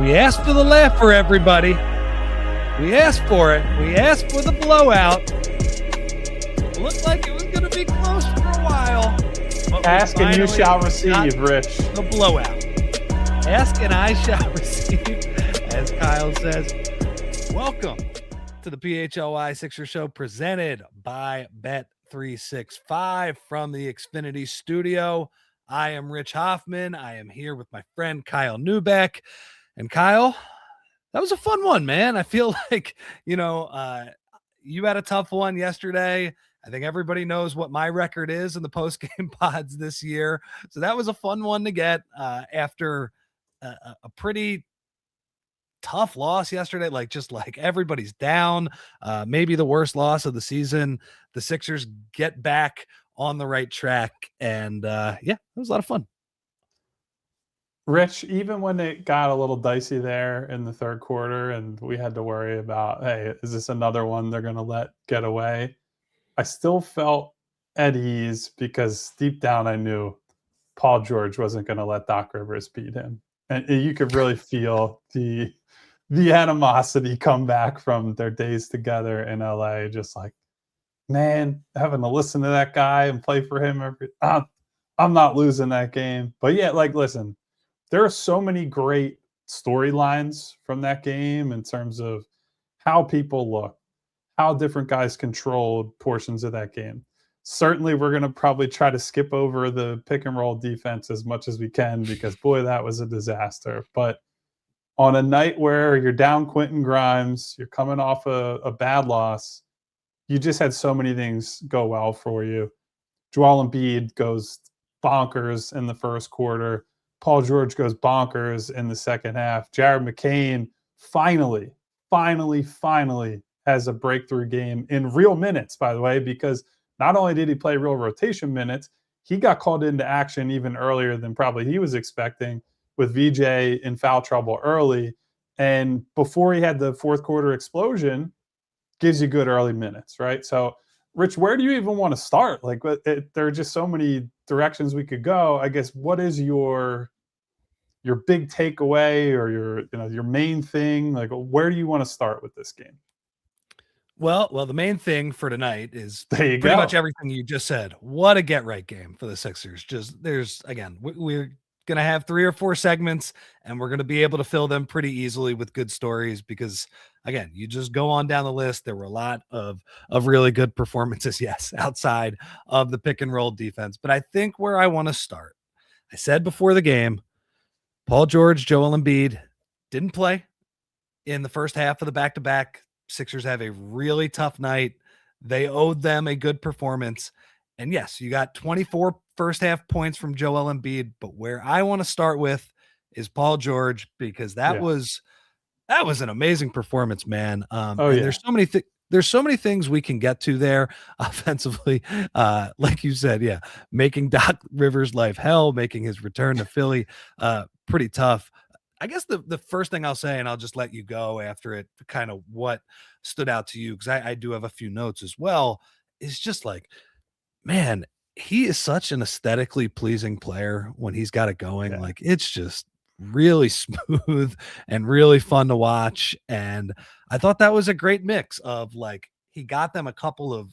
We asked for the laugher, everybody. We asked for it. We asked for the blowout. It looked like it was going to be close for a while. Ask and you shall receive, Rich. The blowout. Ask and I shall receive, as Kyle says. Welcome to the PHLY Sixers Show, presented by Bet365 from the Xfinity Studio. I am Rich Hofmann. I am here with my friend Kyle Neubeck. And Kyle, that was a fun one, man. I feel like, you had a tough one yesterday. I think everybody knows what my record is in the post-game pods this year. So that was a fun one to get after a pretty tough loss yesterday. Like everybody's down. Maybe the worst loss of the season. The Sixers get back on the right track. And it was a lot of fun. Rich, even when it got a little dicey there in the third quarter and we had to worry about, hey, is this another one they're going to let get away? I still felt at ease because deep down I knew Paul George wasn't going to let Doc Rivers beat him. And you could really feel the animosity come back from their days together in LA. Just like, man, having to listen to that guy and play for him. I'm not losing that game. But yeah, listen, there are so many great storylines from that game in terms of how people look, how different guys controlled portions of that game. Certainly, we're going to probably try to skip over the pick and roll defense as much as we can because, boy, that was a disaster. But on a night where you're down Quentin Grimes, you're coming off a bad loss, you just had so many things go well for you. Joel Embiid goes bonkers in the first quarter. Paul George goes bonkers in the second half. Jared McCain finally has a breakthrough game in real minutes, by the way, because not only did he play real rotation minutes, he got called into action even earlier than probably he was expecting with VJ in foul trouble early. And before he had the fourth quarter explosion, gives you good early minutes, right? So, Rich, where do you even want to start? There are just so many directions we could go. I guess what is your big takeaway or your main thing? Where do you want to start with this game? Well, the main thing for tonight is pretty much everything you just said. What a get right game for the Sixers. We're going to have 3 or 4 segments and we're going to be able to fill them pretty easily with good stories because, again, you just go on down the list. There were a lot of really good performances, yes, outside of the pick and roll defense. But I think where I want to start, I said before the game, Paul George, Joel Embiid didn't play in the first half of the back-to-back. Sixers have a really tough night. They owed them a good performance. And yes, you got 24 first half points from Joel Embiid, but where I want to start with is Paul George because that was an amazing performance, man. There's so many things we can get to there offensively. Like you said, making Doc Rivers' life hell, making his return to Philly pretty tough. I guess the first thing I'll say, and I'll just let you go after it, kind of what stood out to you, because I do have a few notes as well, is just man, he is such an aesthetically pleasing player when he's got it going. Yeah. It's just really smooth and really fun to watch. And I thought that was a great mix of he got them a couple of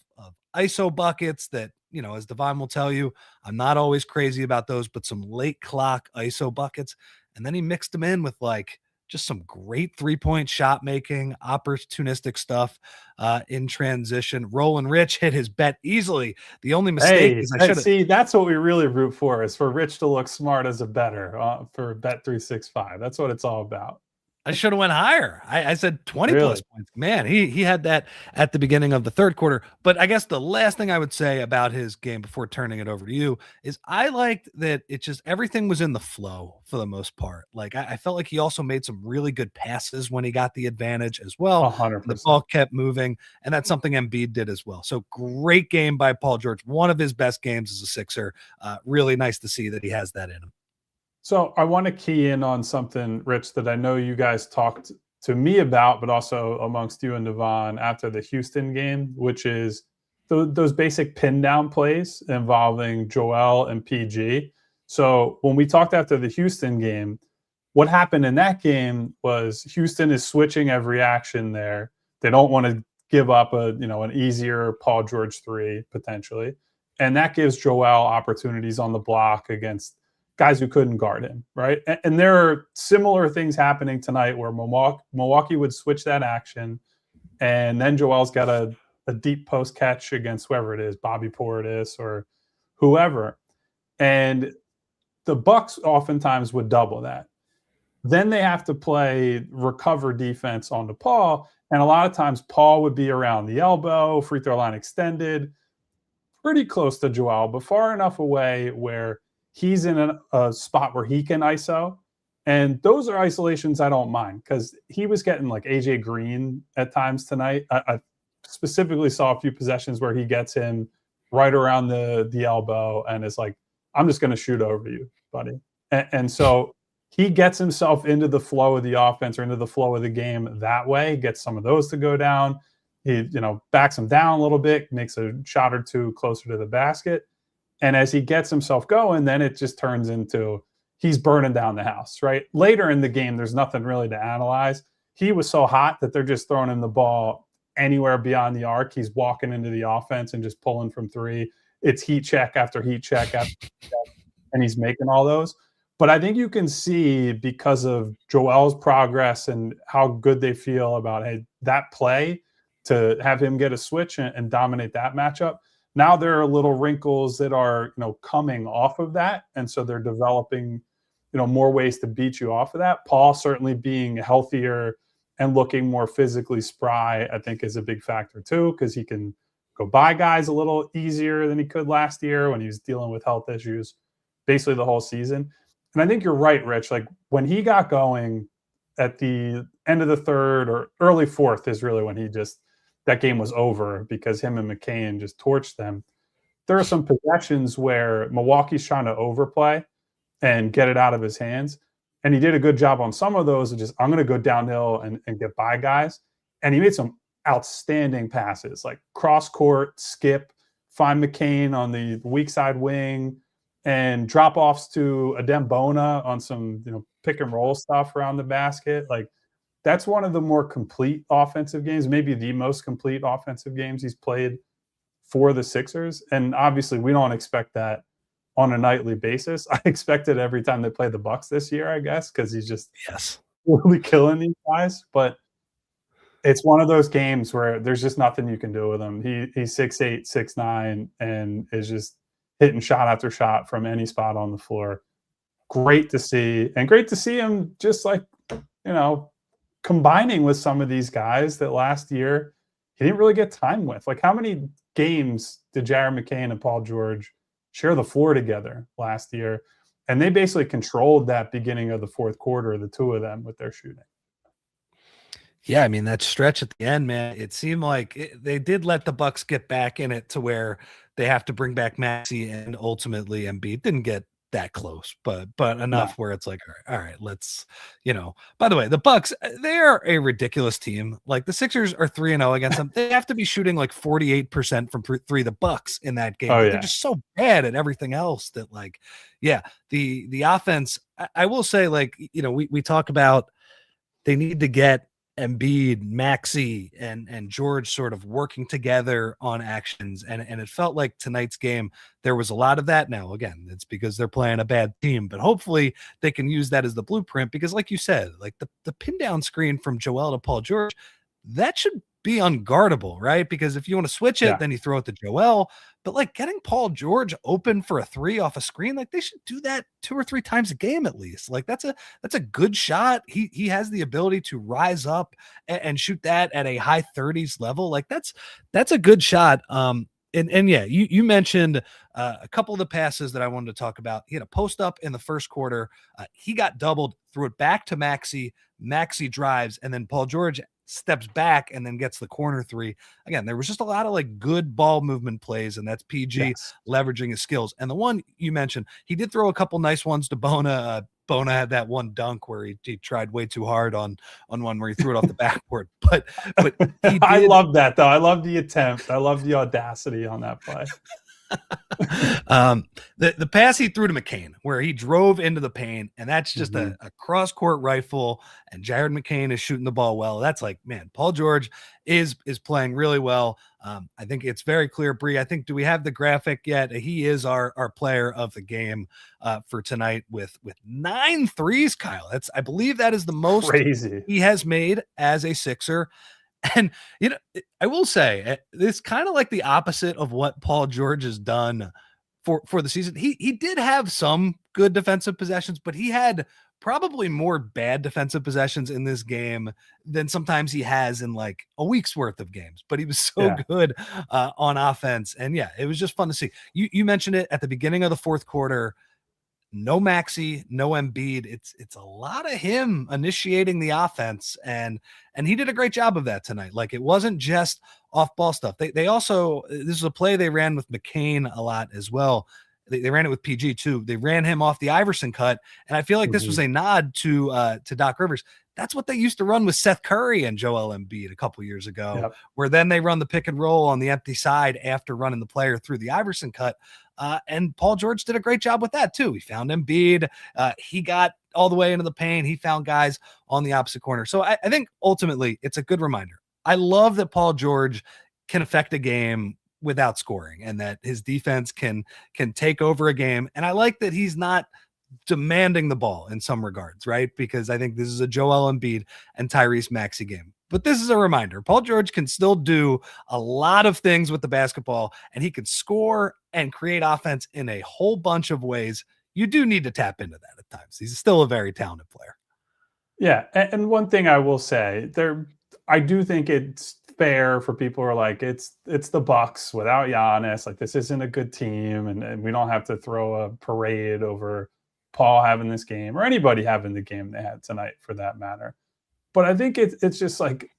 ISO buckets that, as Devon will tell you, I'm not always crazy about those, but some late clock ISO buckets. And then he mixed them in with just some great 3-point shot making, opportunistic stuff in transition. Roland Rich hit his bet easily. The only mistake is that's what we really root for, is for Rich to look smart as a bettor for Bet365. That's what it's all about. I should have went higher. I said 20 plus points. Man, he had that at the beginning of the third quarter. But I guess the last thing I would say about his game before turning it over to you is I liked that it just everything was in the flow for the most part. I felt like he also made some really good passes when he got the advantage as well. 100%. The ball kept moving, and that's something Embiid did as well. So great game by Paul George. One of his best games as a Sixer. Really nice to see that he has that in him. So I want to key in on something, Rich, that I know you guys talked to me about, but also amongst you and Devon after the Houston game, which is those basic pin down plays involving Joel and PG. So when we talked after the Houston game, what happened in that game was Houston is switching every action there. They don't want to give up an easier Paul George 3 potentially. And that gives Joel opportunities on the block against guys who couldn't guard him, right? And there are similar things happening tonight where Milwaukee would switch that action, and then Joel's got a deep post catch against whoever it is, Bobby Portis or whoever. And the Bucks oftentimes would double that. Then they have to play recover defense onto Paul. And a lot of times Paul would be around the elbow, free throw line extended, pretty close to Joel, but far enough away where he's in a spot where he can ISO. And those are isolations I don't mind, because he was getting like AJ Green at times tonight. I specifically saw a few possessions where he gets him right around the elbow and is like, I'm just going to shoot over you, buddy. And so he gets himself into the flow of the offense or into the flow of the game that way, gets some of those to go down. He, backs him down a little bit, makes a shot or two closer to the basket. And as he gets himself going, then it just turns into he's burning down the house, right? Later in the game, there's nothing really to analyze. He was so hot that they're just throwing him the ball anywhere beyond the arc. He's walking into the offense and just pulling from three. It's heat check after heat check after heat check, and he's making all those. But I think you can see, because of Joel's progress and how good they feel about that play, to have him get a switch and dominate that matchup. Now there are little wrinkles that are, coming off of that. And so they're developing, more ways to beat you off of that. Paul certainly being healthier and looking more physically spry, I think, is a big factor too, because he can go by guys a little easier than he could last year when he was dealing with health issues basically the whole season. And I think you're right, Rich. Like, when he got going at the end of the third or early fourth is really when that game was over, because him and McCain just torched them. There are some possessions where Milwaukee's trying to overplay and get it out of his hands. And he did a good job on some of those of just, I'm going to go downhill and get by guys. And he made some outstanding passes, like cross court, skip, find McCain on the weak side wing, and drop offs to Adem Bona on some, pick and roll stuff around the basket. Like, that's one of the more complete offensive games, maybe the most complete offensive games he's played for the Sixers. And obviously we don't expect that on a nightly basis. I expect it every time they play the Bucks this year, I guess, because he's just really killing these guys. But it's one of those games where there's just nothing you can do with him. He's 6'8", 6'9", and is just hitting shot after shot from any spot on the floor. Great to see. And great to see him just like, combining with some of these guys that last year he didn't really get time with. Like, how many games did Jared McCain and Paul George share the floor together last year? And they basically controlled that beginning of the fourth quarter, the two of them, with their shooting. Yeah, I mean, that stretch at the end, man, it seemed like they did let the Bucks get back in it to where they have to bring back Maxey, and ultimately Embiid didn't get that close, but enough where it's like, all right, let's, by the way, the Bucks, they are a ridiculous team. Like, the Sixers are 3-0 against them. They have to be shooting like 48% from three, the Bucks, in that game. They're just so bad at everything else that, like, the offense, I will say, like, we talk about they need to get Embiid, Maxey, and George sort of working together on actions. And it felt like tonight's game, there was a lot of that. Now, again, it's because they're playing a bad team, but hopefully they can use that as the blueprint, because like you said, like the pin down screen from Joel to Paul George, that should be unguardable, right? Because if you want to switch it, then you throw it to Joel. But like, getting Paul George open for a three off a screen, like, they should do that 2 or 3 times a game at least. Like, that's a good shot. He has the ability to rise up and shoot that at a high 30s level. Like, that's a good shot. And yeah, you mentioned a couple of the passes that I wanted to talk about. He had a post up in the first quarter. He got doubled, threw it back to Maxey. Maxey drives, and then Paul George steps back and then gets the corner three. Again, there was just a lot of like good ball movement plays, and that's PG leveraging his skills. And the one you mentioned, he did throw a couple nice ones to Bona. Bona had that one dunk where he tried way too hard on one where he threw it off the backboard. But he did. I love that, though. I love the attempt. I love the audacity on that play. The pass he threw to McCain, where he drove into the paint, and that's just a cross court rifle, and Jared McCain is shooting the ball well. That's like, man, Paul George is playing really well. I think it's very clear, Bree. I think, do we have the graphic yet? He is our player of the game for tonight with 9 threes, Kyle. I believe that is the most crazy he has made as a Sixer. And, I will say it's kind of like the opposite of what Paul George has done for the season. He did have some good defensive possessions, but he had probably more bad defensive possessions in this game than sometimes he has in like a week's worth of games. But he was so good on offense. And it was just fun to see. You mentioned it at the beginning of the fourth quarter. No Maxey, no Embiid. It's a lot of him initiating the offense, and he did a great job of that tonight. Like, it wasn't just off ball stuff. They also, this is a play they ran with McCain a lot as well. They ran it with PG too. They ran him off the Iverson cut, and I feel like this was a nod to Doc Rivers. That's what they used to run with Seth Curry and Joel Embiid a couple years ago, where then they run the pick and roll on the empty side after running the player through the Iverson cut. And Paul George did a great job with that too. He found Embiid. He got all the way into the paint. He found guys on the opposite corner. So I think ultimately it's a good reminder. I love that Paul George can affect a game without scoring, and that his defense can take over a game. And I like that he's not demanding the ball in some regards, right? Because I think this is a Joel Embiid and Tyrese Maxey game. But this is a reminder. Paul George can still do a lot of things with the basketball, and he can score and create offense in a whole bunch of ways. You do need to tap into that at times. He's still a very talented player. Yeah. And one thing I will say, I do think it's fair for people who are like, it's the Bucks without Giannis. Like, this isn't a good team, and we don't have to throw a parade over Paul having this game, or anybody having the game they had tonight for that matter. But I think it's just like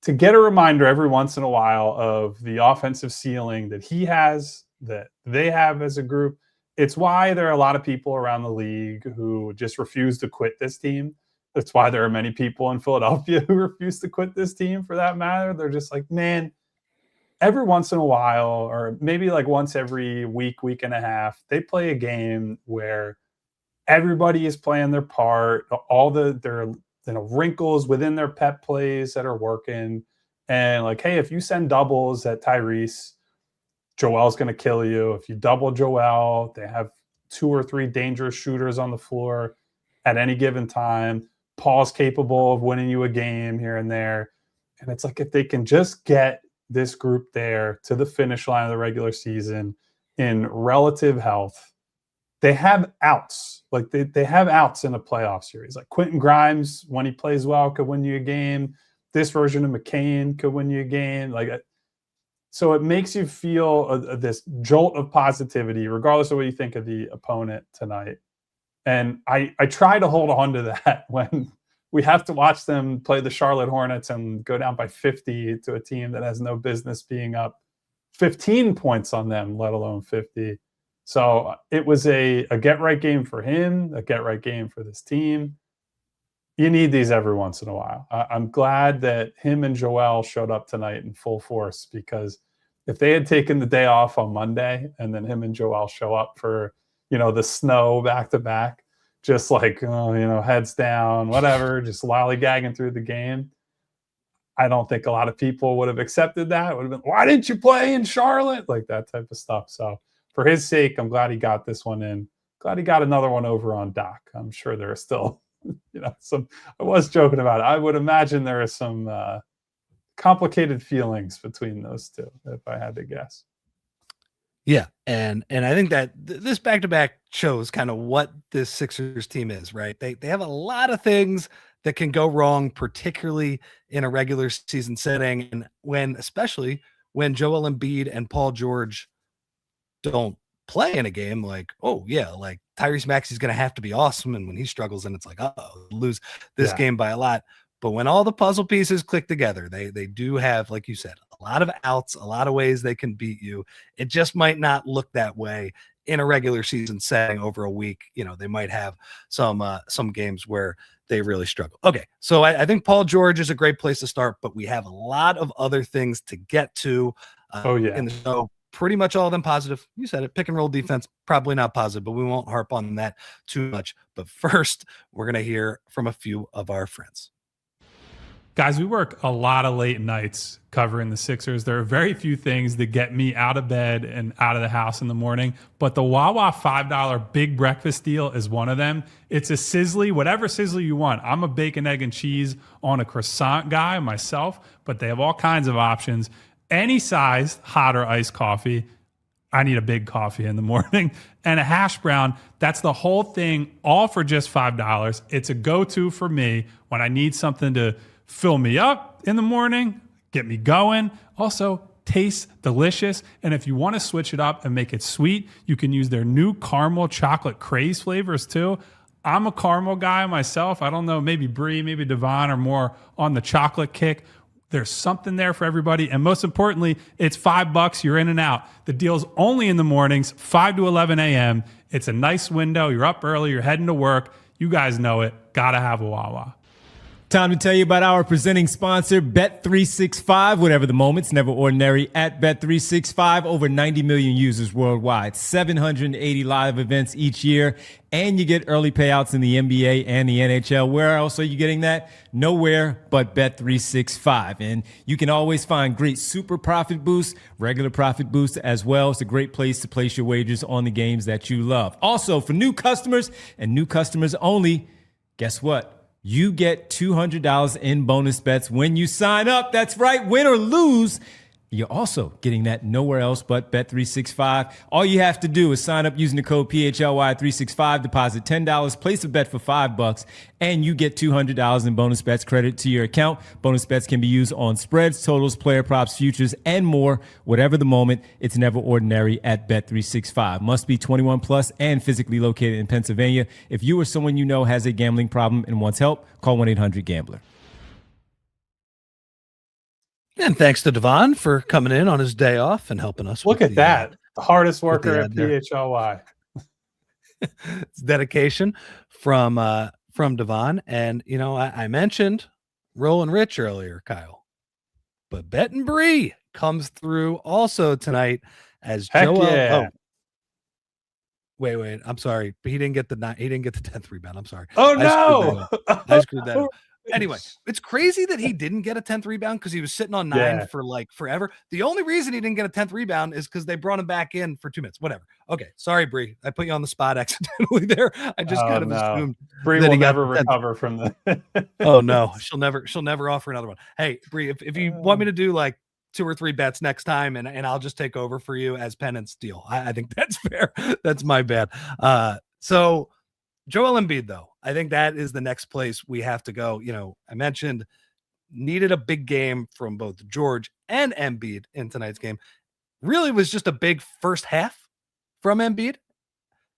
to get a reminder every once in a while of the offensive ceiling that he has, that they have as a group. It's why there are a lot of people around the league who just refuse to quit this team. That's why there are many people in Philadelphia who refuse to quit this team for that matter. They're just like, man, every once in a while, or maybe like once every week and a half, they play a game where everybody is playing their part, all their wrinkles within their pep plays that are working. And like, hey, if you send doubles at Tyrese, Joel's going to kill you. If you double Joel, they have 2 or 3 dangerous shooters on the floor at any given time. Paul's capable of winning you a game here and there. And it's like, if they can just get this group there to the finish line of the regular season in relative health, they have outs. Like, they have outs in a playoff series. Like, Quentin Grimes, when he plays well, could win you a game. This version of McCain could win you a game. Like, so it makes you feel this jolt of positivity, regardless of what you think of the opponent tonight. And I try to hold on to that when we have to watch them play the Charlotte Hornets and go down by 50 to a team that has no business being up 15 points on them, let alone 50. So it was a get-right game for him, a get-right game for this team. You need these every once in a while. I'm glad that him and Joel showed up tonight in full force, because if they had taken the day off on Monday and then him and Joel show up for, the snow back-to-back, just like, heads down, whatever, just lollygagging through the game, I don't think a lot of people would have accepted that. It would have been, why didn't you play in Charlotte? Like, that type of stuff. So for his sake, I'm glad he got this one in. Glad he got another one over on Doc. I'm sure there are still, some, I was joking about it. I would imagine there are some complicated feelings between those two, if I had to guess. Yeah. And I think that this back-to-back shows kind of what this Sixers team is, right? They have a lot of things that can go wrong, particularly in a regular season setting. And especially when Joel Embiid and Paul George don't play in a game, like, oh yeah, like Tyrese Maxey is going to have to be awesome. And when he struggles, and it's like, lose this game by a lot. But when all the puzzle pieces click together, they do have, like you said, a lot of outs, a lot of ways they can beat you. It just might not look that way in a regular season setting over a week. They might have some games where they really struggle. Okay, so I think Paul George is a great place to start, but we have a lot of other things to get to in the show. pretty much all of them positive. You said it, pick and roll defense, probably not positive, but we won't harp on that too much. But first, we're going to hear from a few of our friends. Guys, we work a lot of late nights covering the Sixers. There are very few things that get me out of bed and out of the house in the morning, but the Wawa $5 big breakfast deal is one of them. It's a sizzly, whatever sizzle you want. I'm a bacon, egg, and cheese on a croissant guy myself, but they have all kinds of options. Any size, hot or iced coffee. I need a big coffee in the morning, and a hash brown. That's the whole thing, all for just $5. It's a go-to for me when I need something to fill me up in the morning, get me going. Also, tastes delicious. And if you want to switch it up and make it sweet, you can use their new caramel chocolate craze flavors too. I'm a caramel guy myself. I don't know, maybe Bree, maybe Devon are more on the chocolate kick. There's something there for everybody. And most importantly, it's $5. You're in and out. The deal's only in the mornings, 5 to 11 a.m. It's a nice window. You're up early. You're heading to work. You guys know it. Gotta have a Wawa. Time to tell you about our presenting sponsor, Bet365. Whatever the moment's never ordinary at Bet365. Over 90 million users worldwide, 780 live events each year, and you get early payouts in the NBA and the NHL. Where else are you getting that? Nowhere but Bet365. And you can always find great super profit boosts, regular profit boosts as well. It's a great place to place your wagers on the games that you love. Also, for new customers and new customers only, guess what? You get $200 in bonus bets when you sign up. That's right, win or lose. You're also getting that nowhere else but Bet365. All you have to do is sign up using the code PHLY365, deposit $10, place a bet for $5, and you get $200 in bonus bets credit to your account. Bonus bets can be used on spreads, totals, player props, futures, and more. Whatever the moment, it's never ordinary at Bet365. Must be 21 plus and physically located in Pennsylvania. If you or someone you know has a gambling problem and wants help, call 1-800-GAMBLER. And thanks to Devon for coming in on his day off and helping us. Look at that. The hardest worker at PHLY. It's dedication from Devon. And, you know, I mentioned Roland Rich earlier, Kyle. But Bettin' Bree comes through also tonight as Joel. Yeah. Oh, wait. I'm sorry. He didn't get the 10th rebound. I'm sorry. Oh, no. I screwed that up. Anyway, it's crazy that he didn't get a 10th rebound because he was sitting on 9 for like forever. The only reason he didn't get a 10th rebound is because they brought him back in for 2 minutes. Whatever. Okay. Sorry, Bree. I put you on the spot accidentally there. I just kind of assumed Bree will never recover from that. Oh no, she'll never offer another one. Hey, Bree, if you want me to do like 2 or 3 bets next time and I'll just take over for you as penance, deal. I think that's fair. That's my bad. So Joel Embiid, though, I think that is the next place we have to go. You know, I mentioned needed a big game from both George and Embiid in tonight's game. Really was just a big first half from Embiid.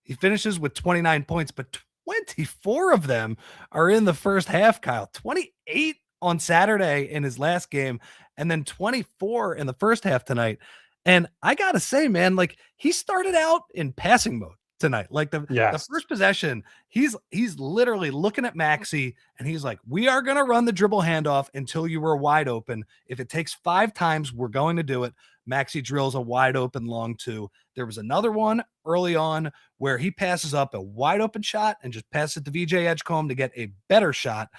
He finishes with 29 points, but 24 of them are in the first half, Kyle. 28 on Saturday in his last game, and then 24 in the first half tonight. And I got to say, man, like he started out in passing mode tonight. Like the first possession, he's literally looking at Maxey and he's like, we are going to run the dribble handoff until you were wide open. If it takes 5 times, we're going to do it. Maxey drills a wide open long 2. There was another one early on where he passes up a wide open shot and just passes it to VJ Edgecombe to get a better shot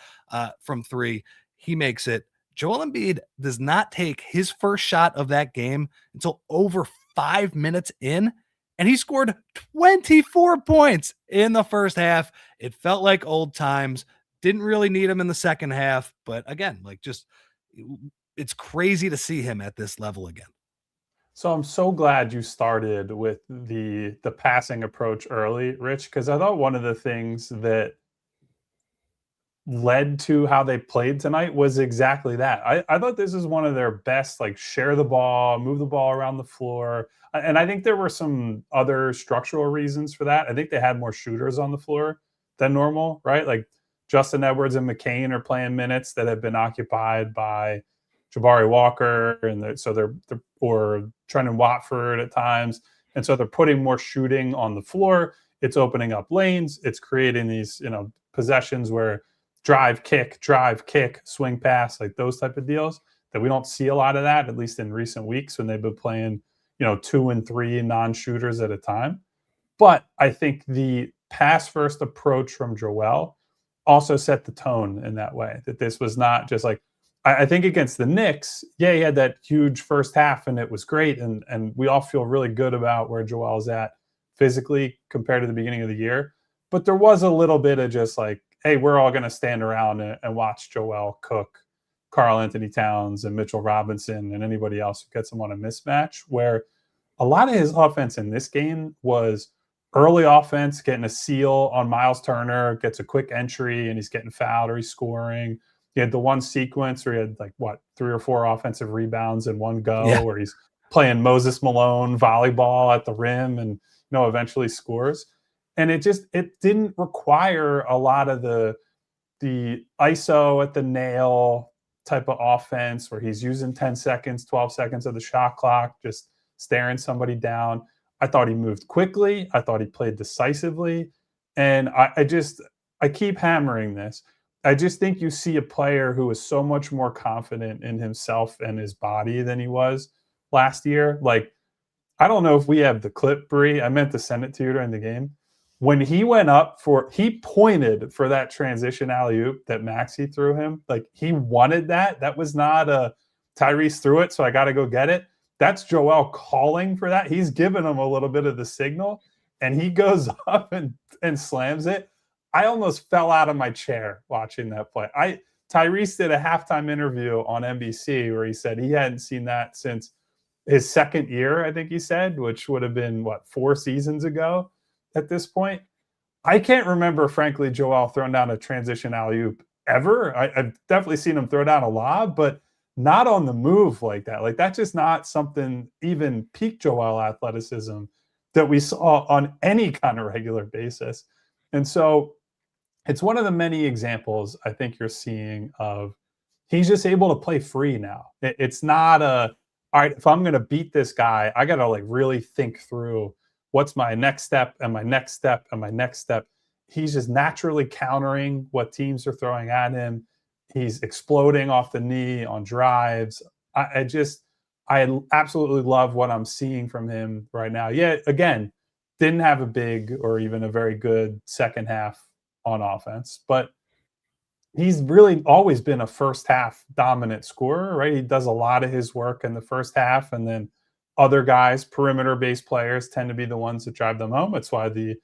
from 3. He makes it. Joel Embiid does not take his first shot of that game until over 5 minutes in. And he scored 24 points in the first half. It felt like old times. Didn't really need him in the second half. But again, like just it's crazy to see him at this level again. So I'm so glad you started with the passing approach early, Rich, because I thought one of the things that led to how they played tonight was exactly that. I thought this is one of their best, like share the ball, move the ball around the floor. And I think there were some other structural reasons for that. I think they had more shooters on the floor than normal, right? Like Justin Edwards and McCain are playing minutes that have been occupied by Jabari Walker, and so they're or Trendon Watford at times. And so they're putting more shooting on the floor. It's opening up lanes. It's creating these, possessions where drive, kick, swing pass, like those type of deals that we don't see a lot of that, at least in recent weeks when they've been playing, 2 and 3 non-shooters at a time. But I think the pass-first approach from Joel also set the tone in that way, that this was not just like, I think against the Knicks, he had that huge first half and it was great. And we all feel really good about where Joel's at physically compared to the beginning of the year. But there was a little bit of just like, hey, we're all going to stand around and watch Joel cook Karl Anthony Towns and Mitchell Robinson and anybody else who gets him on a mismatch, where a lot of his offense in this game was early offense, getting a steal on Miles Turner, gets a quick entry and he's getting fouled or he's scoring. He had the one sequence where he had 3 or 4 offensive rebounds in one go, where he's playing Moses Malone volleyball at the rim and eventually scores. And it didn't require a lot of the ISO at the nail type of offense where he's using 10 seconds, 12 seconds of the shot clock, just staring somebody down. I thought he moved quickly. I thought he played decisively. And I keep hammering this. I just think you see a player who is so much more confident in himself and his body than he was last year. I don't know if we have the clip, Bree. I meant to send it to you during the game. When he went up he pointed for that transition alley-oop that Maxey threw him. He wanted that. That was not a Tyrese threw it, so I got to go get it. That's Joel calling for that. He's giving him a little bit of the signal, and he goes up and slams it. I almost fell out of my chair watching that play. Tyrese did a halftime interview on NBC where he said he hadn't seen that since his second year, I think he said, which would have been, 4 seasons ago at this point. I can't remember, frankly, Joel throwing down a transition alley-oop ever. I've definitely seen him throw down a lob, but not on the move like that. That's just not something, even peak Joel athleticism, that we saw on any kind of regular basis. And so it's one of the many examples I think you're seeing of he's just able to play free now. It's not all right, if I'm going to beat this guy, I got to really think through what's my next step and my next step and my next step. He's just naturally countering what teams are throwing at him. He's exploding off the knee on drives. I absolutely love what I'm seeing from him right now. Yeah, again, didn't have a big or even a very good second half on offense, but he's really always been a first half dominant scorer, right? He does a lot of his work in the first half, and then other guys, perimeter-based players, tend to be the ones that drive them home. It's why the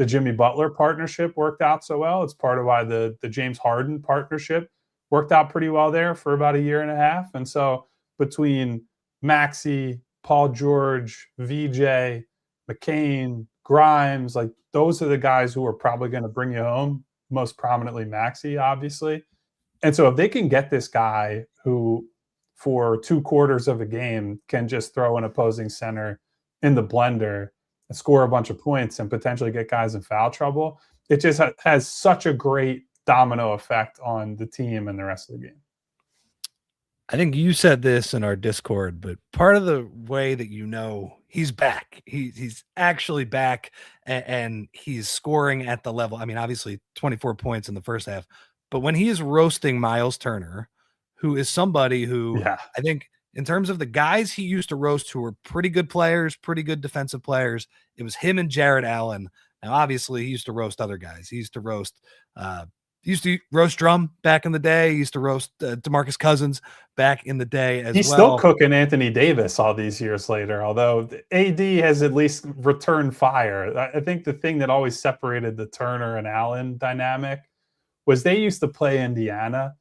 Jimmy Butler partnership worked out so well. It's part of why the James Harden partnership worked out pretty well there for about a year and a half. And so between Maxey, Paul George, VJ, McCain, Grimes, those are the guys who are probably going to bring you home, most prominently Maxey, obviously. And so if they can get this guy who for 2 quarters of a game can just throw an opposing center in the blender and score a bunch of points and potentially get guys in foul trouble, it just has such a great domino effect on the team and the rest of the game. I think you said this in our Discord, but part of the way that he's back, he's actually back and he's scoring at the level. I mean, obviously 24 points in the first half, but when he is roasting Miles Turner, who is somebody who I think in terms of the guys he used to roast who were pretty good players, pretty good defensive players, it was him and Jared Allen. Now, obviously, he used to roast other guys. He used to roast Drum back in the day. He used to roast DeMarcus Cousins back in the day as well. He's still cooking Anthony Davis all these years later, although AD has at least returned fire. I think the thing that always separated the Turner and Allen dynamic was they used to play Indiana,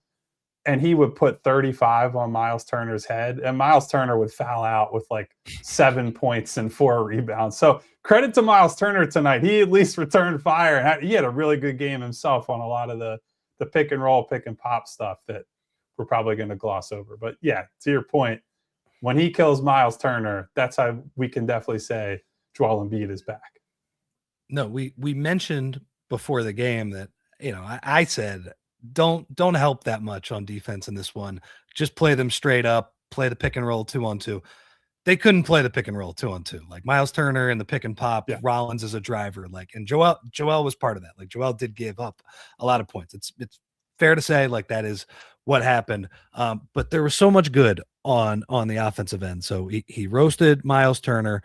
and he would put 35 on Miles Turner's head, and Miles Turner would foul out with 7 points and 4 rebounds. So credit to Miles Turner tonight. He at least returned fire, and he had a really good game himself on a lot of the pick and roll, pick and pop stuff that we're probably going to gloss over. But yeah, to your point, when he kills Miles Turner, that's how we can definitely say Joel Embiid is back. No, we mentioned before the game that, I said, don't help that much on defense in this one. Just play them straight up, play the pick and roll 2-on-2. They couldn't play the pick and roll 2-on-2. Miles Turner and the pick and pop, Rollins as a driver, and Joel was part of that. Joel did give up a lot of points. It's fair to say, like, that is what happened. But there was so much good on the offensive end. So he roasted Miles Turner.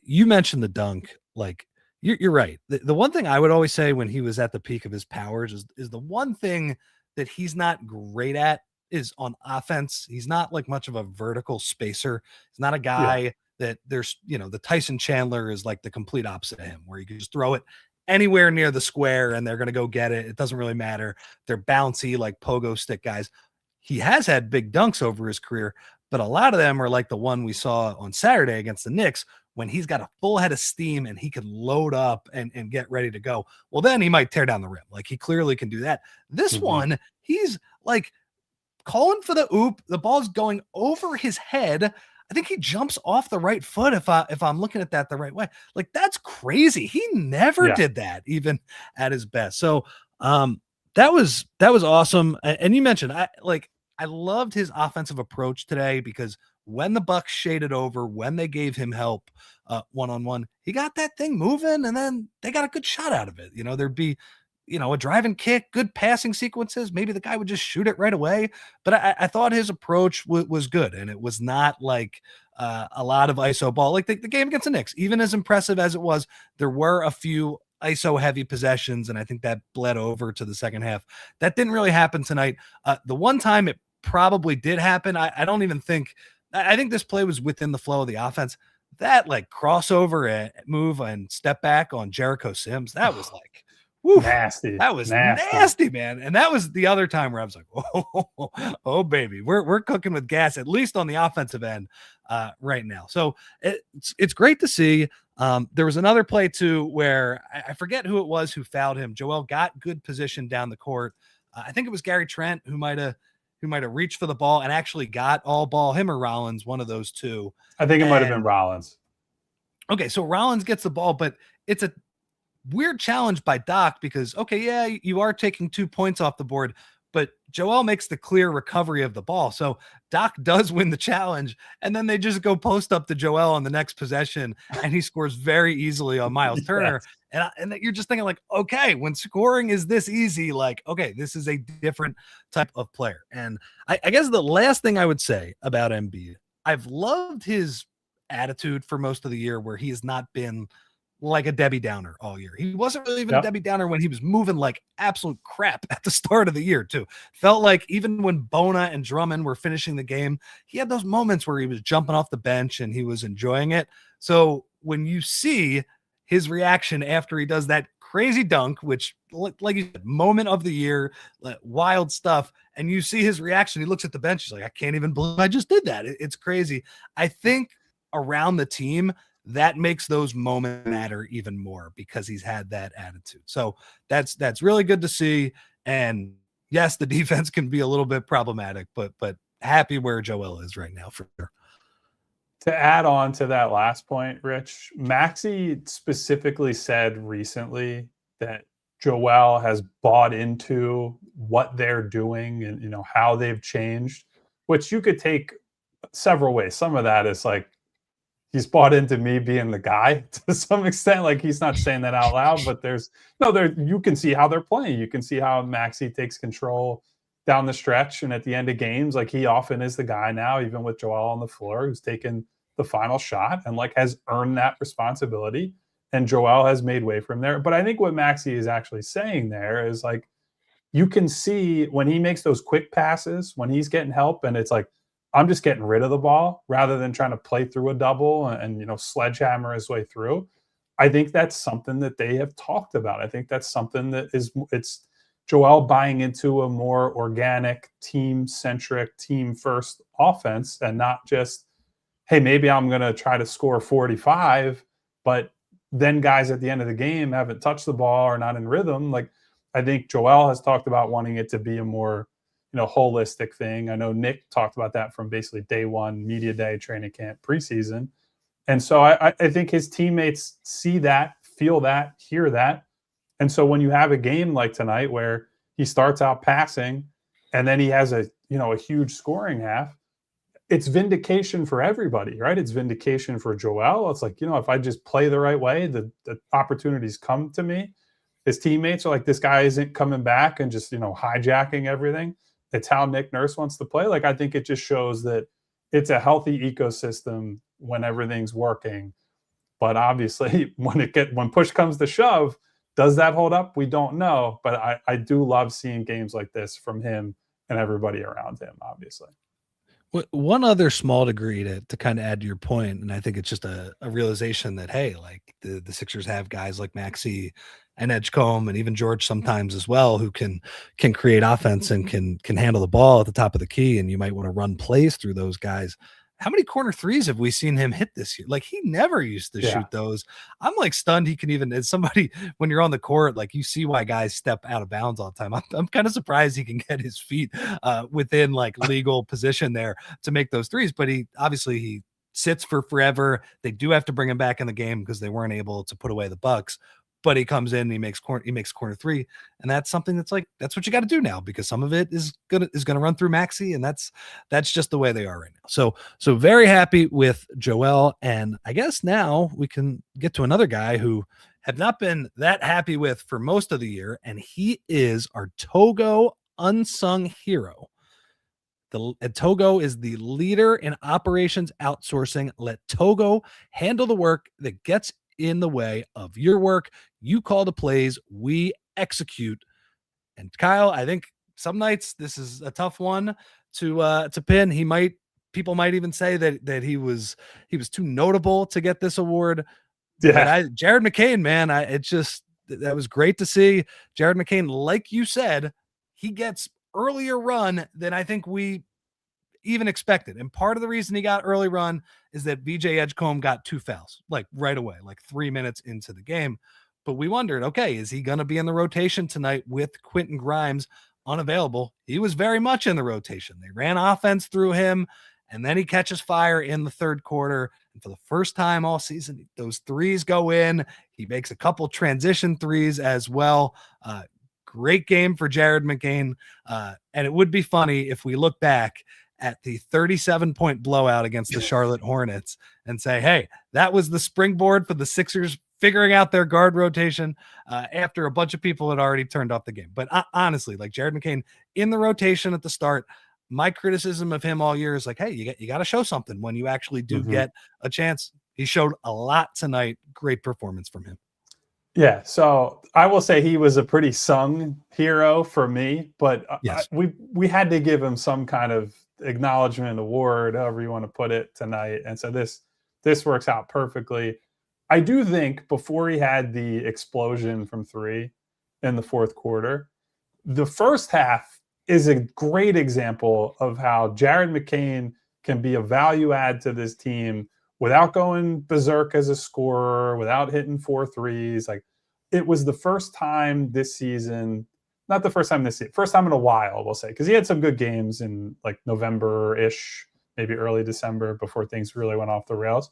You mentioned the dunk. Like, you're right. The one thing I would always say when he was at the peak of his powers is the one thing that he's not great at is on offense. He's not like much of a vertical spacer. He's not a guy that there's, the Tyson Chandler is like the complete opposite of him, where you can just throw it anywhere near the square and they're going to go get it. It doesn't really matter. They're bouncy, like pogo stick guys. He has had big dunks over his career, but a lot of them are like the one we saw on Saturday against the Knicks, when he's got a full head of steam and he can load up and get ready to go. Well, then he might tear down the rim. Like, he clearly can do that. This one, he's like calling for the oop. The ball's going over his head. I think he jumps off the right foot if I'm looking at that the right way. Like, that's crazy. He never did that, even at his best. So that was awesome. And you mentioned, I loved his offensive approach today, because when the Bucks shaded over, when they gave him help one-on-one, he got that thing moving, and then they got a good shot out of it. There'd be, a driving kick, good passing sequences. Maybe the guy would just shoot it right away. But I thought his approach was good, and it was not like a lot of ISO ball. Like the game against the Knicks, even as impressive as it was, there were a few ISO heavy possessions, and I think that bled over to the second half. That didn't really happen tonight. The one time it probably did happen, I don't even think – I think this play was within the flow of the offense. That like crossover move and step back on Jericho Sims, that was like, woo, nasty. That was nasty, man. And that was the other time where I was like, oh baby, we're cooking with gas, at least on the offensive end right now. So it's great to see. There was another play too where I forget who it was who fouled him. Joel got good position down the court. I think it was Gary Trent who might have reached for the ball and actually got all ball, him or Rollins, one of those two. I think it might have been Rollins. Okay, so Rollins gets the ball, but it's a weird challenge by Doc because, you are taking 2 points off the board, but Joel makes the clear recovery of the ball. So Doc does win the challenge, and then they just go post up to Joel on the next possession, and he scores very easily on Miles Turner. And you're just thinking like, okay, when scoring is this easy, like, okay, this is a different type of player. And I guess the last thing I would say about Embiid, I've loved his attitude for most of the year, where he has not been like a Debbie Downer all year. He wasn't really even a Debbie Downer when he was moving like absolute crap at the start of the year too. Felt like even when Bona and Drummond were finishing the game, he had those moments where he was jumping off the bench and he was enjoying it. So when you see his reaction after he does that crazy dunk, which, like you said, moment of the year, wild stuff, and you see his reaction, he looks at the bench, he's like, I can't even believe I just did that. It's crazy. I think around the team, that makes those moments matter even more because he's had that attitude. So that's really good to see. And yes, the defense can be a little bit problematic, but happy where Joel is right now for sure. To add on to that last point, Rich, Maxey specifically said recently that Joel has bought into what they're doing and, how they've changed, which you could take several ways. Some of that is like, he's bought into me being the guy to some extent. Like, he's not saying that out loud, but you can see how they're playing. You can see how Maxey takes control down the stretch. And at the end of games, like, he often is the guy now, even with Joel on the floor, who's taken the final shot and like has earned that responsibility. And Joel has made way from there. But I think what Maxey is actually saying there is like, you can see when he makes those quick passes, when he's getting help, and it's like, I'm just getting rid of the ball rather than trying to play through a double and sledgehammer his way through. I think that's something that they have talked about. I think that's something that it's Joel buying into a more organic, team-centric, team-first offense, and not just, hey, maybe I'm going to try to score 45, but then guys at the end of the game haven't touched the ball or not in rhythm. Like, I think Joel has talked about wanting it to be a more holistic thing. I know Nick talked about that from basically day one, media day, training camp, preseason. And so I think his teammates see that, feel that, hear that. And so when you have a game like tonight where he starts out passing and then he has a huge scoring half, it's vindication for everybody, right? It's vindication for Joel. It's like, if I just play the right way, the opportunities come to me. his teammates are like, this guy isn't coming back and just, hijacking everything. It's how Nick Nurse wants to play. Like, I think it just shows that it's a healthy ecosystem when everything's working. But obviously, when push comes to shove, does that hold up? We don't know. But I do love seeing games like this from him and everybody around him, obviously. One other small degree to kind of add to your point, and I think it's just a realization that, hey, like the Sixers have guys like Maxey and Edgecombe and even George sometimes as well, who can create offense and can handle the ball at the top of the key, and you might want to run plays through those guys. How many corner threes have we seen him hit this year? Like, he never used to shoot those. I'm like stunned he can even, as somebody, when you're on the court, like, you see why guys step out of bounds all the time. I'm kind of surprised he can get his feet within like legal position there to make those threes, but he sits for forever. They do have to bring him back in the game because they weren't able to put away the Bucks. But he comes in and he makes corner three, and that's something that's what you got to do now, because some of it is gonna run through Maxey, and that's just the way they are right now. So very happy with Joel, and I guess now we can get to another guy who have not been that happy with for most of the year, and he is our Togo unsung hero. Togo is the leader in operations outsourcing. Let Togo handle the work that gets in the way of your work. You call the plays, we execute. And Kyle, I think some nights this is a tough one to pin. People might even say that he was too notable to get this award. Yeah, Jared McCain, man, that was great to see. Jared McCain, like you said, he gets earlier run than I think we even expected. And part of the reason he got early run is that VJ Edgecombe got 2 fouls, like right away, like 3 minutes into the game. But we wondered, okay, is he going to be in the rotation tonight with Quentin Grimes unavailable? He was very much in the rotation. They ran offense through him, and then he catches fire in the third quarter. And for the first time all season, those threes go in. He makes a couple transition threes as well. Great game for Jared McCain. And it would be funny if we look back at the 37-point blowout against the Charlotte Hornets and say, hey, that was the springboard for the Sixers figuring out their guard rotation after a bunch of people had already turned off the game. But honestly, like, Jared McCain in the rotation at the start, my criticism of him all year is like, hey, you got to show something when you actually do get a chance. He showed a lot tonight. Great performance from him. Yeah, so I will say he was a pretty sung hero for me, but yes. we had to give him some kind of acknowledgement, award, however you want to put it, tonight. And so this works out perfectly. I do think before he had the explosion from 3 in the fourth quarter, the first half is a great example of how Jared McCain can be a value add to this team without going berserk as a scorer, without hitting 4 threes. Like, it was the first time this season, not the first time this season, first time in a while, we'll say, because he had some good games in like November-ish, maybe early December, before things really went off the rails.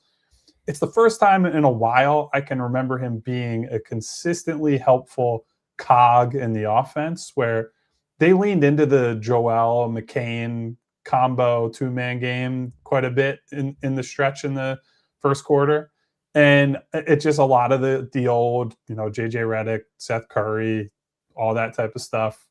It's the first time in a while I can remember him being a consistently helpful cog in the offense, where they leaned into the Joel McCain combo 2-man game quite a bit in the stretch in the first quarter. And it's just a lot of the old, JJ Redick, Seth Curry, all that type of stuff,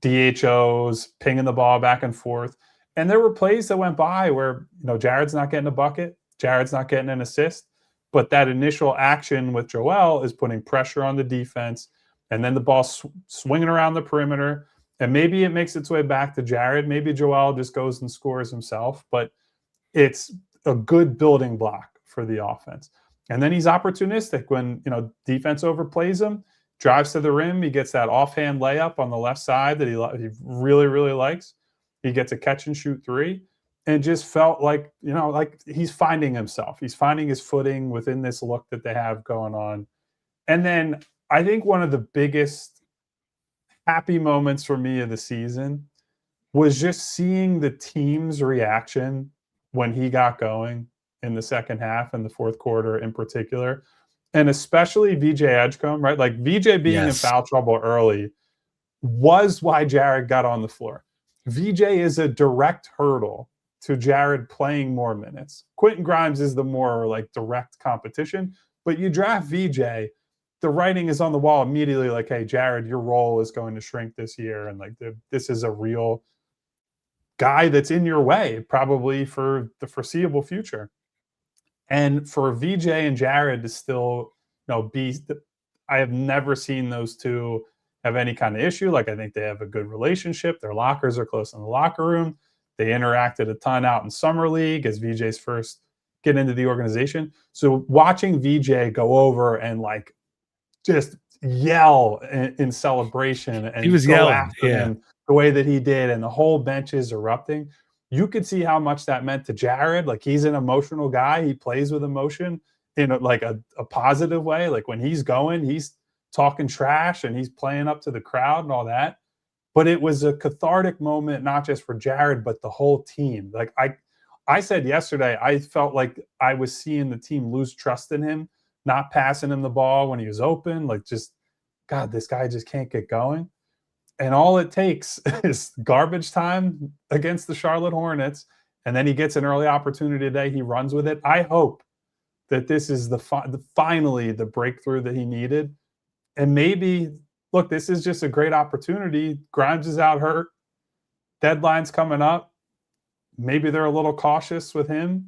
DHOs, pinging the ball back and forth. And there were plays that went by where, Jared's not getting a bucket, Jared's not getting an assist, but that initial action with Joel is putting pressure on the defense, and then the ball swinging around the perimeter. And maybe it makes its way back to Jared. Maybe Joel just goes and scores himself, but it's a good building block for the offense. And then he's opportunistic when, defense overplays him, drives to the rim. He gets that offhand layup on the left side that he really, really likes. He gets a catch and shoot 3, and just felt like, like he's finding himself. He's finding his footing within this look that they have going on. And then I think one of the biggest happy moments for me of the season was just seeing the team's reaction when he got going in the second half and the fourth quarter in particular, and especially VJ Edgecombe, right? Like, VJ being in foul trouble early was why Jared got on the floor. VJ is a direct hurdle to Jared playing more minutes. Quentin Grimes is the more like direct competition, but you draft VJ the writing is on the wall immediately, like, hey, Jared, your role is going to shrink this year. And like, this is a real guy that's in your way, probably for the foreseeable future. And for VJ and Jared to still, I have never seen those two have any kind of issue. Like, I think they have a good relationship. Their lockers are close in the locker room. They interacted a ton out in summer league as VJ's first get into the organization. So watching VJ go over and like just yell in celebration, and he was yelling after him the way that he did, and the whole bench is erupting. You could see how much that meant to Jared. Like, he's an emotional guy. He plays with emotion in a positive way. Like, when he's going, he's talking trash and he's playing up to the crowd and all that. But it was a cathartic moment, not just for Jared, but the whole team. Like I said yesterday, I felt like I was seeing the team lose trust in him, not passing him the ball when he was open. Like, just, God, this guy just can't get going. And all it takes is garbage time against the Charlotte Hornets, and then he gets an early opportunity today. He runs with it. I hope that this is finally the breakthrough that he needed. And maybe, look, this is just a great opportunity. Grimes is out hurt. Deadline's coming up. Maybe they're a little cautious with him.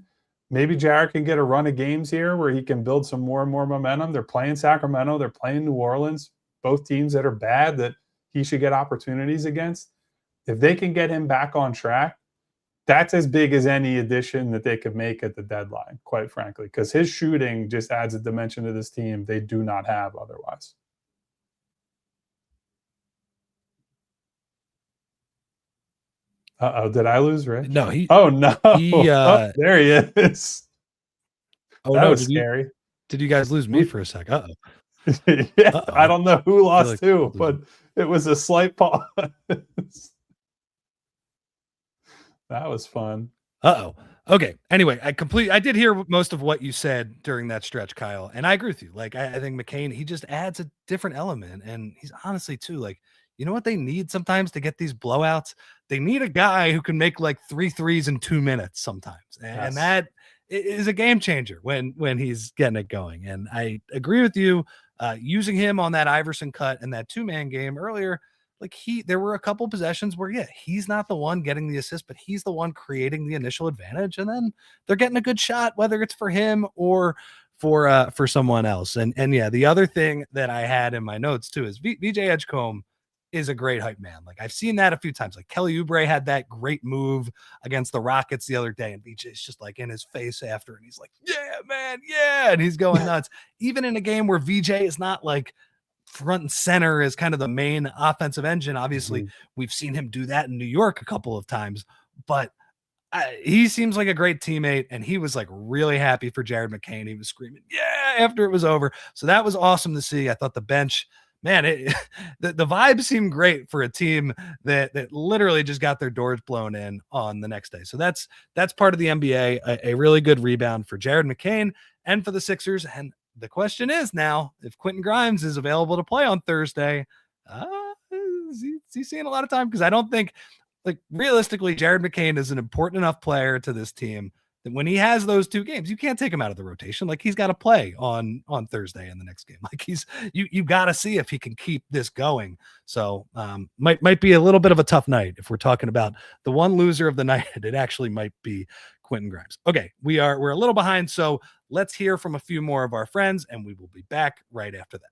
Maybe Jared can get a run of games here where he can build some more and more momentum. They're playing Sacramento. They're playing New Orleans, both teams that are bad that he should get opportunities against. If they can get him back on track, that's as big as any addition that they could make at the deadline, quite frankly, because his shooting just adds a dimension to this team they do not have otherwise. Uh-oh, did I lose Rich? No, there he is. Oh, that no, was scary. Did you guys lose me for a sec? Uh-oh. Yeah, uh-oh. I don't know who lost who, but it was a slight pause. That was fun. Uh-oh. Okay. Anyway, I did hear most of what you said during that stretch, Kyle, and I agree with you. Like, I think McCain, he just adds a different element, and he's honestly too, like, you know what they need sometimes to get these blowouts? They need a guy who can make like 3 threes in 2 minutes sometimes. And that is a game changer when he's getting it going. And I agree with you. Using him on that Iverson cut and that 2-man game earlier, like there were a couple possessions where, he's not the one getting the assist, but he's the one creating the initial advantage. And then they're getting a good shot, whether it's for him or for someone else. And the other thing that I had in my notes too is VJ Edgecombe is a great hype man. Like, I've seen that a few times. Like, Kelly Oubre had that great move against the Rockets the other day, and VJ's just like in his face after, and he's like, yeah, man, yeah, and he's going nuts. Even in a game where VJ is not like front and center as kind of the main offensive engine. Obviously, we've seen him do that in New York a couple of times, but he seems like a great teammate, and he was like really happy for Jared McCain. He was screaming, yeah, after it was over. So that was awesome to see. I thought the bench, man, the vibes seem great for a team that literally just got their doors blown in on the next day. So that's part of the NBA, a really good rebound for Jared McCain and for the Sixers. And the question is now, if Quentin Grimes is available to play on Thursday, is he seeing a lot of time? Because I don't think, like, realistically, Jared McCain is an important enough player to this team that when he has those 2 games, you can't take him out of the rotation. Like, he's got to play on Thursday in the next game. Like, you got to see if he can keep this going. So might be a little bit of a tough night if we're talking about the one loser of the night. It actually might be Quentin Grimes. Okay, we're a little behind, so let's hear from a few more of our friends, and we will be back right after that.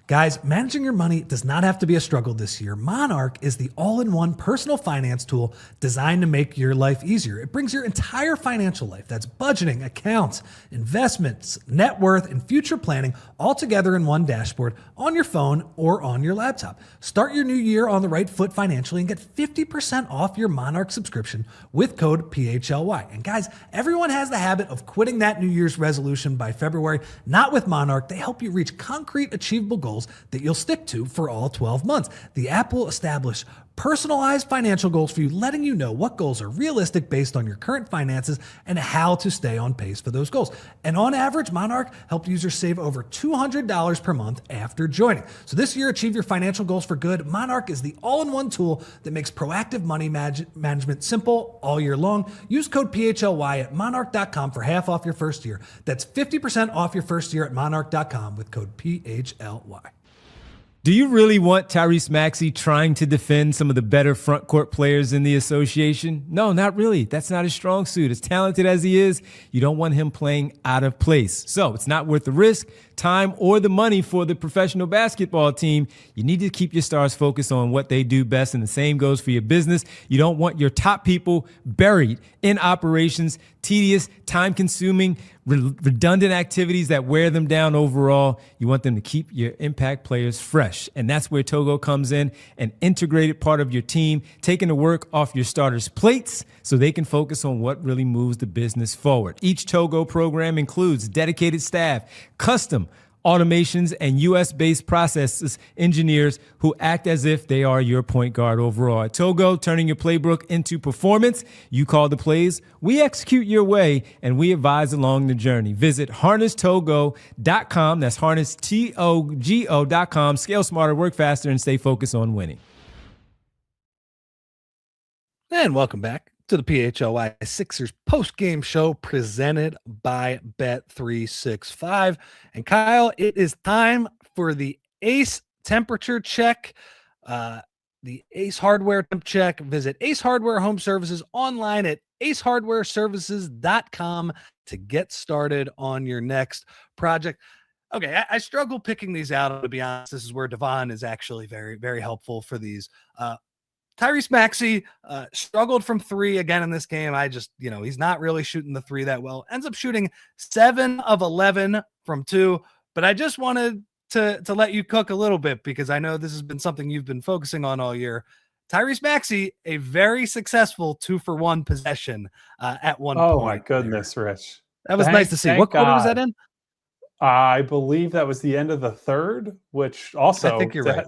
Guys, managing your money does not have to be a struggle this year. Monarch is the all-in-one personal finance tool designed to make your life easier. It brings your entire financial life, that's budgeting, accounts, investments, net worth, and future planning, all together in one dashboard on your phone or on your laptop. Start your new year on the right foot financially and get 50% off your Monarch subscription with code PHLY. And guys, everyone has the habit of quitting that New Year's resolution by February. Not with Monarch. They help you reach concrete, achievable goals that you'll stick to for all 12 months. The app will establish personalized financial goals for you, letting you know what goals are realistic based on your current finances and how to stay on pace for those goals. And on average, Monarch helped users save over $200 per month after joining. So this year, achieve your financial goals for good. Monarch is the all-in-one tool that makes proactive money management simple all year long. Use code PHLY at monarch.com for half off your first year. That's 50% off your first year at monarch.com with code PHLY. Do you really want Tyrese Maxey trying to defend some of the better front court players in the association? No, not really. That's not his strong suit. As talented as he is, you don't want him playing out of place. So it's not worth the risk, time, or the money for the professional basketball team. You need to keep your stars focused on what they do best, and the same goes for your business. You don't want your top people buried in operations, tedious, time-consuming, redundant activities that wear them down overall. You want them to keep your impact players fresh. And that's where Togo comes in, an integrated part of your team, taking the work off your starters' plates so they can focus on what really moves the business forward. Each Togo program includes dedicated staff, custom automations, and U.S.-based processes engineers who act as if they are your point guard overall. At Togo, turning your playbook into performance. You call the plays, we execute your way, and we advise along the journey. Visit harnesstogo.com. That's harnesstogo.com. Scale smarter, work faster, and stay focused on winning. And welcome back to the PHLY Sixers post-game show presented by Bet365. And Kyle, it is time for the Ace temperature check, the Ace Hardware temp check. Visit Ace Hardware Home Services online at acehardwareservices.com to get started on your next project. Okay, I struggle picking these out, to be honest. This is where Devon is actually very, very helpful for these. Tyrese Maxey struggled from three again in this game. He's not really shooting the three that well. Ends up shooting 7 of 11 from two. But I just wanted to let you cook a little bit because I know this has been something you've been focusing on all year. Tyrese Maxey, a very successful 2-for-1 possession at one point. Oh my goodness, there. Rich. That was nice to see. What quarter was that in? I believe that was the end of the third, which also I think you're right.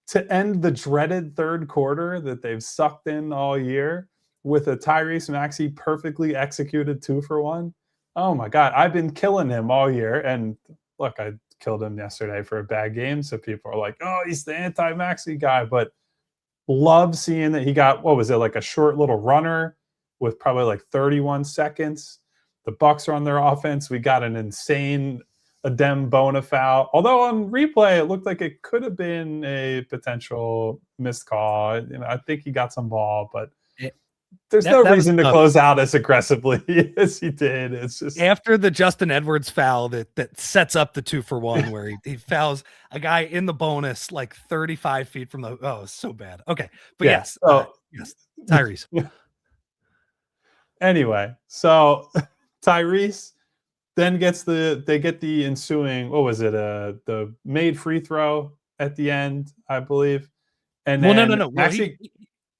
To end the dreaded third quarter that they've sucked in all year with a Tyrese Maxey perfectly executed 2-for-1. Oh my God. I've been killing him all year. And look, I killed him yesterday for a bad game. So people are like, oh, he's the anti-Maxey guy. But love seeing that he got, what was it, like a short little runner with probably like 31 seconds. The Bucks are on their offense. We got an insane Adem Bona foul. Although on replay, it looked like it could have been a potential missed call. I think he got some ball, but there's no reason to close out as aggressively as he did. It's just after the Justin Edwards foul that sets up the 2-for-1 where he fouls a guy in the bonus like 35 feet from the. Oh, it's so bad. Okay, but yes, yes, Tyrese. Anyway, so Tyrese then they get the ensuing, what was it? The made free throw at the end, I believe. And then no. Actually,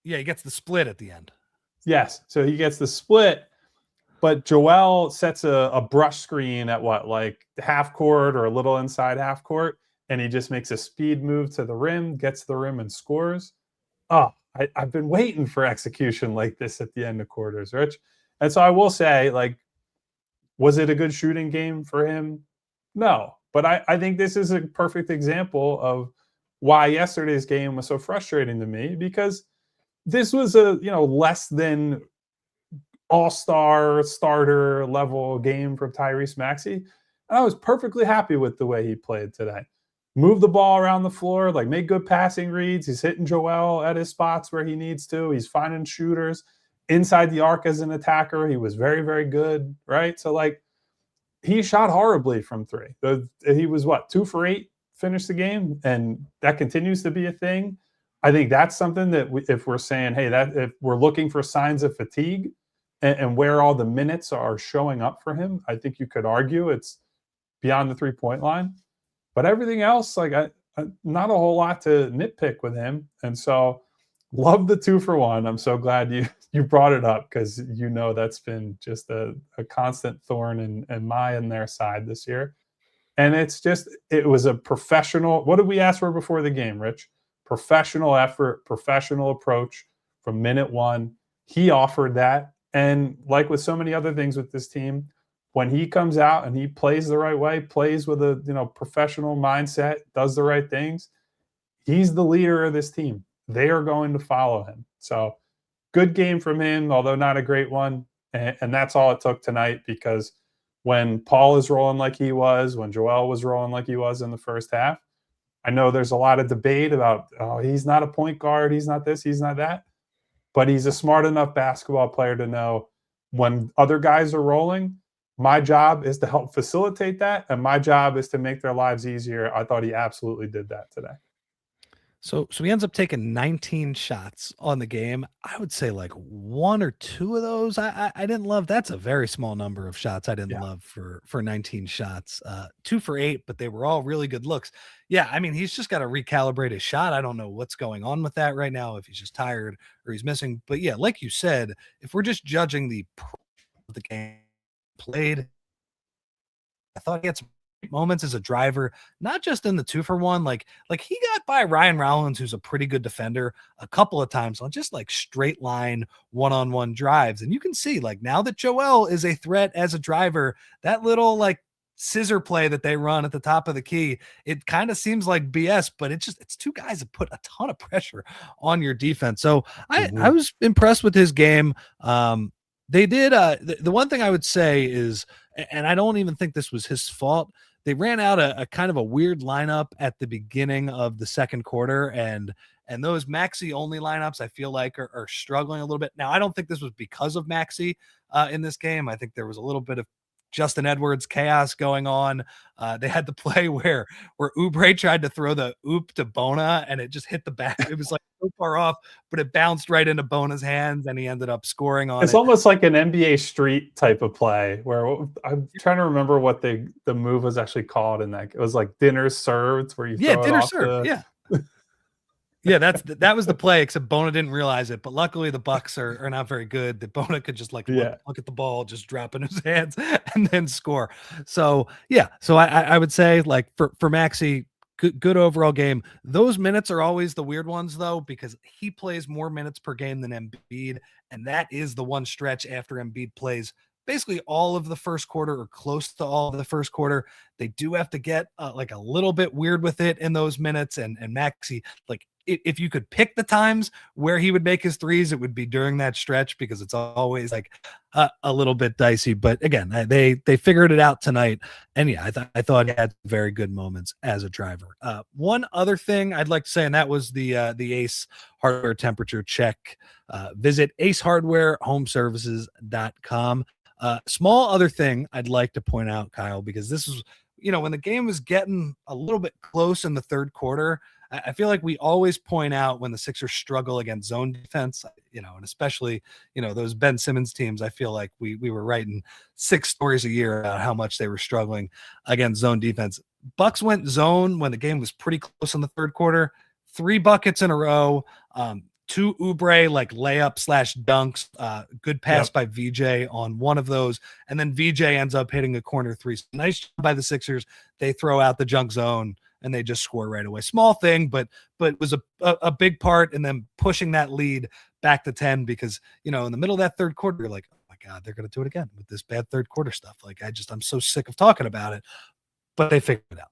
he gets the split at the end. Yes. So he gets the split, but Joel sets a brush screen at like half court or a little inside half court. And he just makes a speed move to the rim, gets the rim and scores. Oh, I've been waiting for execution like this at the end of quarters, Rich. And so I will say, like, was it a good shooting game for him? No. But I think this is a perfect example of why yesterday's game was so frustrating to me, because this was a less than all-star starter level game from Tyrese Maxey. And I was perfectly happy with the way he played today. Moved the ball around the floor, like made good passing reads. He's hitting Joel at his spots where he needs to. He's finding shooters. Inside the arc as an attacker, he was very, very good, right? So, like, he shot horribly from three. He was, 2 for 8, finished the game, and that continues to be a thing. I think that's something that if we're saying, hey, that if we're looking for signs of fatigue and where all the minutes are showing up for him, I think you could argue it's beyond the 3-point line. But everything else, like, not a whole lot to nitpick with him. And so, love the 2-for-1. I'm so glad you brought it up, because that's been just a constant thorn in my and their side this year. And it was a professional. What did we ask for before the game, Rich? professional effort, professional approach from minute one. He offered that. And like with so many other things with this team, when he comes out and he plays the right way, plays with a professional mindset, does the right things, he's the leader of this team. They are going to follow him. So good game from him, although not a great one. And that's all it took tonight, because when Paul is rolling like he was, when Joel was rolling like he was in the first half, I know there's a lot of debate about, oh, he's not a point guard, he's not this, he's not that. But he's a smart enough basketball player to know when other guys are rolling, my job is to help facilitate that, and my job is to make their lives easier. I thought he absolutely did that today. So he ends up taking 19 shots on the game. I would say like 1 or 2 of those I didn't love. That's a very small number of shots I didn't love for 19 shots. 2 for 8, but they were all really good looks. Yeah, I mean, he's just got to recalibrate his shot. I don't know what's going on with that right now, if he's just tired or he's missing. But yeah, like you said, if we're just judging the game played, I thought he had some moments as a driver, not just in the 2-for-1, like he got by Ryan Rollins, who's a pretty good defender, a couple of times on just like straight line one-on-one drives. And you can see, like, now that Joel is a threat as a driver, that little like scissor play that they run at the top of the key, it kind of seems like BS, but it's 2 guys that put a ton of pressure on your defense. So I was impressed with his game. They did the one thing I would say is, and I don't even think this was his fault, they ran out a kind of a weird lineup at the beginning of the second quarter, and those Maxey only lineups I feel like are struggling a little bit. Now, I don't think this was because of Maxey in this game. I think there was a little bit of Justin Edwards chaos going on. They had the play where Oubre tried to throw the oop to Bodner, and it just hit the back. It was like so far off, but it bounced right into Bona's hands, and he ended up scoring on it. It's almost like an NBA Street type of play, where I'm trying to remember what the move was actually called in that. It was like dinner served, where you throw dinner it off served, Yeah, that was the play, except Bodner didn't realize it. But luckily, the Bucks are not very good. That Bodner could just look at the ball, just drop in his hands, and then score. So I would say, like, for Maxey, good overall game. Those minutes are always the weird ones, though, because he plays more minutes per game than Embiid, and that is the one stretch after Embiid plays basically all of the first quarter or close to all of the first quarter. They do have to get like a little bit weird with it in those minutes, and Maxey, like, if you could pick the times where he would make his threes, it would be during that stretch, because it's always like a little bit dicey. But again, they figured it out tonight. And yeah, I thought he had very good moments as a driver. One other thing I'd like to say, and that was the Ace hardware temperature check. Visit acehardwarehomeservices.com. Small other thing I'd like to point out, Kyle, because this is, when the game was getting a little bit close in the third quarter, I feel like we always point out when the Sixers struggle against zone defense, and especially, those Ben Simmons teams. I feel like we were writing 6 stories a year about how much they were struggling against zone defense. Bucks went zone when the game was pretty close in the third quarter, 3 buckets in a row, 2 Oubre like layup / dunks, good pass by VJ on one of those, and then VJ ends up hitting a corner 3. So nice job by the Sixers. They throw out the junk zone and they just score right away. Small thing, but it was a big part in them pushing that lead back to 10, because, in the middle of that third quarter, you're like, oh my God, they're going to do it again with this bad third quarter stuff. Like, I'm so sick of talking about it, but they figured it out.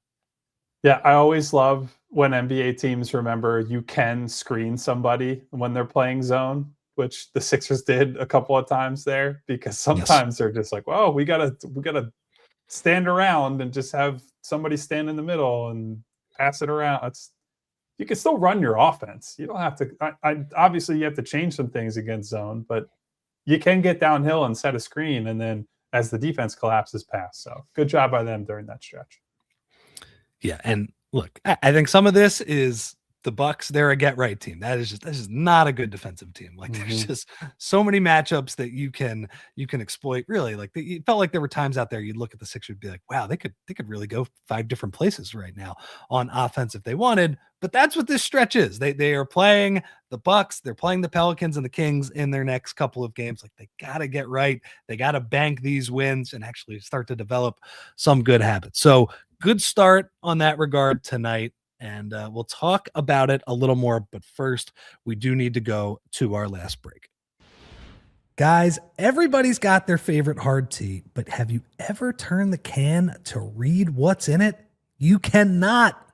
Yeah, I always love when NBA teams remember you can screen somebody when they're playing zone, which the Sixers did a couple of times there, because sometimes they're just like, well, we gotta stand around and just have somebody stand in the middle and pass it around. You can still run your offense. You don't have to. Obviously, you have to change some things against zone, but you can get downhill and set a screen, and then as the defense collapses, pass. So good job by them during that stretch. Yeah, and look, I think some of this is the Bucks. They're a get right team. That's just not a good defensive team. Like, there's just so many matchups that you can exploit. Really, like, it felt like there were times out there you'd look at the Sixers and be like, wow, they could really go 5 different places right now on offense if they wanted. But that's what this stretch is. They are playing the Bucks, they're playing the Pelicans and the Kings in their next couple of games. Like, they gotta get right. They gotta bank these wins and actually start to develop some good habits. So good start on that regard tonight. and we'll talk about it a little more. But first, we do need to go to our last break. Guys, everybody's got their favorite hard tea, but have you ever turned the can to read what's in it? You cannot,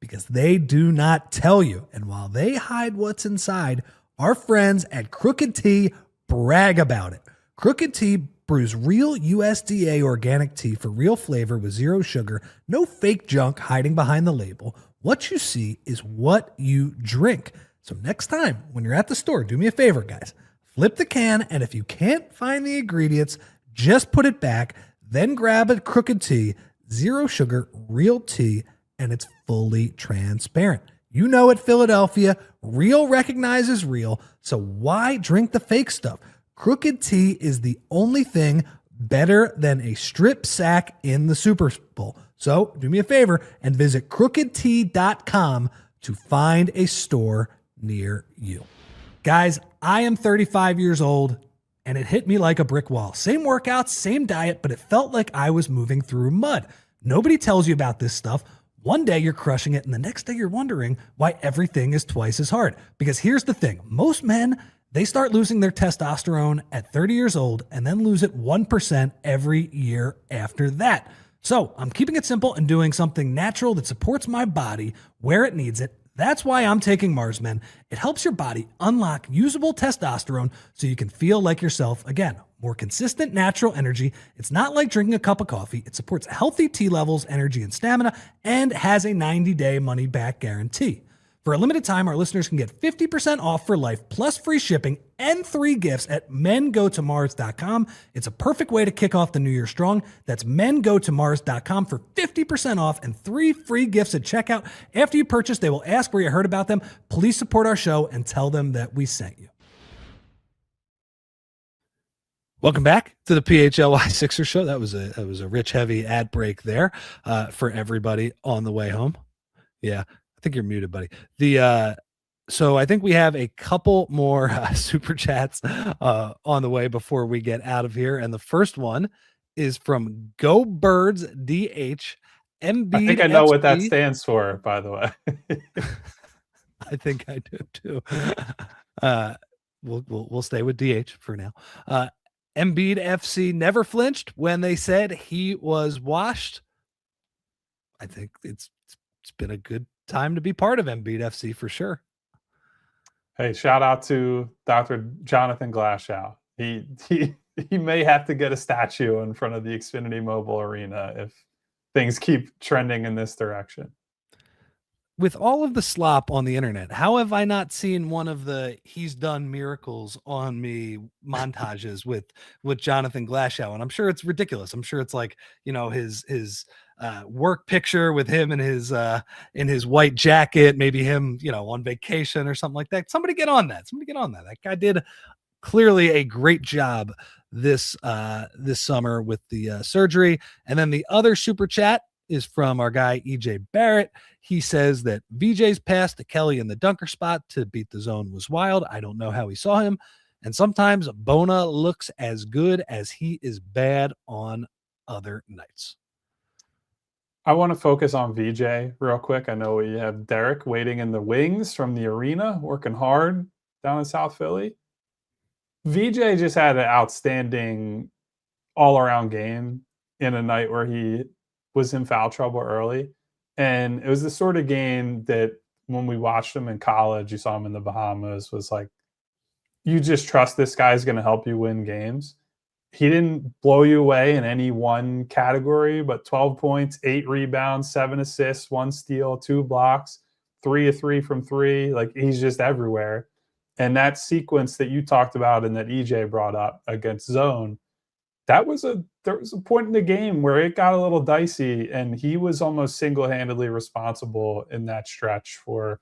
because they do not tell you. And while they hide what's inside, our friends at Crooked Tea brag about it. Crooked Tea brews real USDA organic tea for real flavor with zero sugar, no fake junk hiding behind the label. What you see is what you drink. So next time when you're at the store, do me a favor, guys. Flip the can, and if you can't find the ingredients, just put it back, then grab a Crooked Tea, zero sugar, real tea, and it's fully transparent. You know at Philadelphia, real recognizes real, so why drink the fake stuff? Crooked Tea is the only thing better than a strip sack in the Super Bowl. So do me a favor and visit crookedtea.com to find a store near you. Guys, I am 35 years old, and it hit me like a brick wall. Same workouts, same diet, but it felt like I was moving through mud. Nobody tells you about this stuff. One day you're crushing it, and the next day you're wondering why everything is twice as hard. Because here's the thing. Most men, they start losing their testosterone at 30 years old and then lose it 1% every year after that. So I'm keeping it simple and doing something natural that supports my body where it needs it. That's why I'm taking Marsmen. It helps your body unlock usable testosterone so you can feel like yourself again. More consistent, natural energy. It's not like drinking a cup of coffee. It supports healthy T levels, energy, and stamina, and has a 90-day money-back guarantee. For a limited time, our listeners can get 50% off for life, plus free shipping and 3 gifts at mengotomars.com. It's a perfect way to kick off the new year strong. That's mengotomars.com for 50% off and 3 free gifts at checkout. After you purchase, they will ask where you heard about them. Please support our show and tell them that we sent you. Welcome back to the PHLY Sixers show. That was a rich, heavy ad break there for everybody on the way home. Yeah. I think you're muted, buddy. So I think we have a couple more super chats on the way before we get out of here. And the first one is from Go Birds DH. Embiid I think I know what that stands for, by the way. I think I do too. We'll stay with DH for now. Embiid FC never flinched when they said he was washed. I think it's been a good time to be part of Embiid FC for sure. Hey, shout out to Dr. Jonathan Glashow. He may have to get a statue in front of the Xfinity Mobile Arena if things keep trending in this direction. With all of the slop on the internet, how have I not seen one of the "he's done miracles on me" montages with Jonathan Glashow? And I'm sure it's ridiculous. I'm sure it's like, his work picture with him in his white jacket, maybe him, on vacation or something like that. Somebody get on that. That guy did clearly a great job this summer with the surgery. And then the other super chat is from our guy EJ Barrett. He says that VJ's pass to Kelly in the dunker spot to beat the zone was wild. I don't know how he saw him. And sometimes Bona looks as good as he is bad on other nights. I want to focus on VJ real quick. I know we have Derek waiting in the wings from the arena, working hard down in South Philly. VJ just had an outstanding all-around game in a night where he was in foul trouble early. And it was the sort of game that when we watched him in college, you saw him in the Bahamas, was like, you just trust this guy's going to help you win games. He didn't blow you away in any one category, but 12 points, 8 rebounds, 7 assists, 1 steal, 2 blocks, 3 of 3 from 3. Like, he's just everywhere. And that sequence that you talked about and that EJ brought up against zone, there was a point in the game where it got a little dicey, and he was almost single-handedly responsible in that stretch for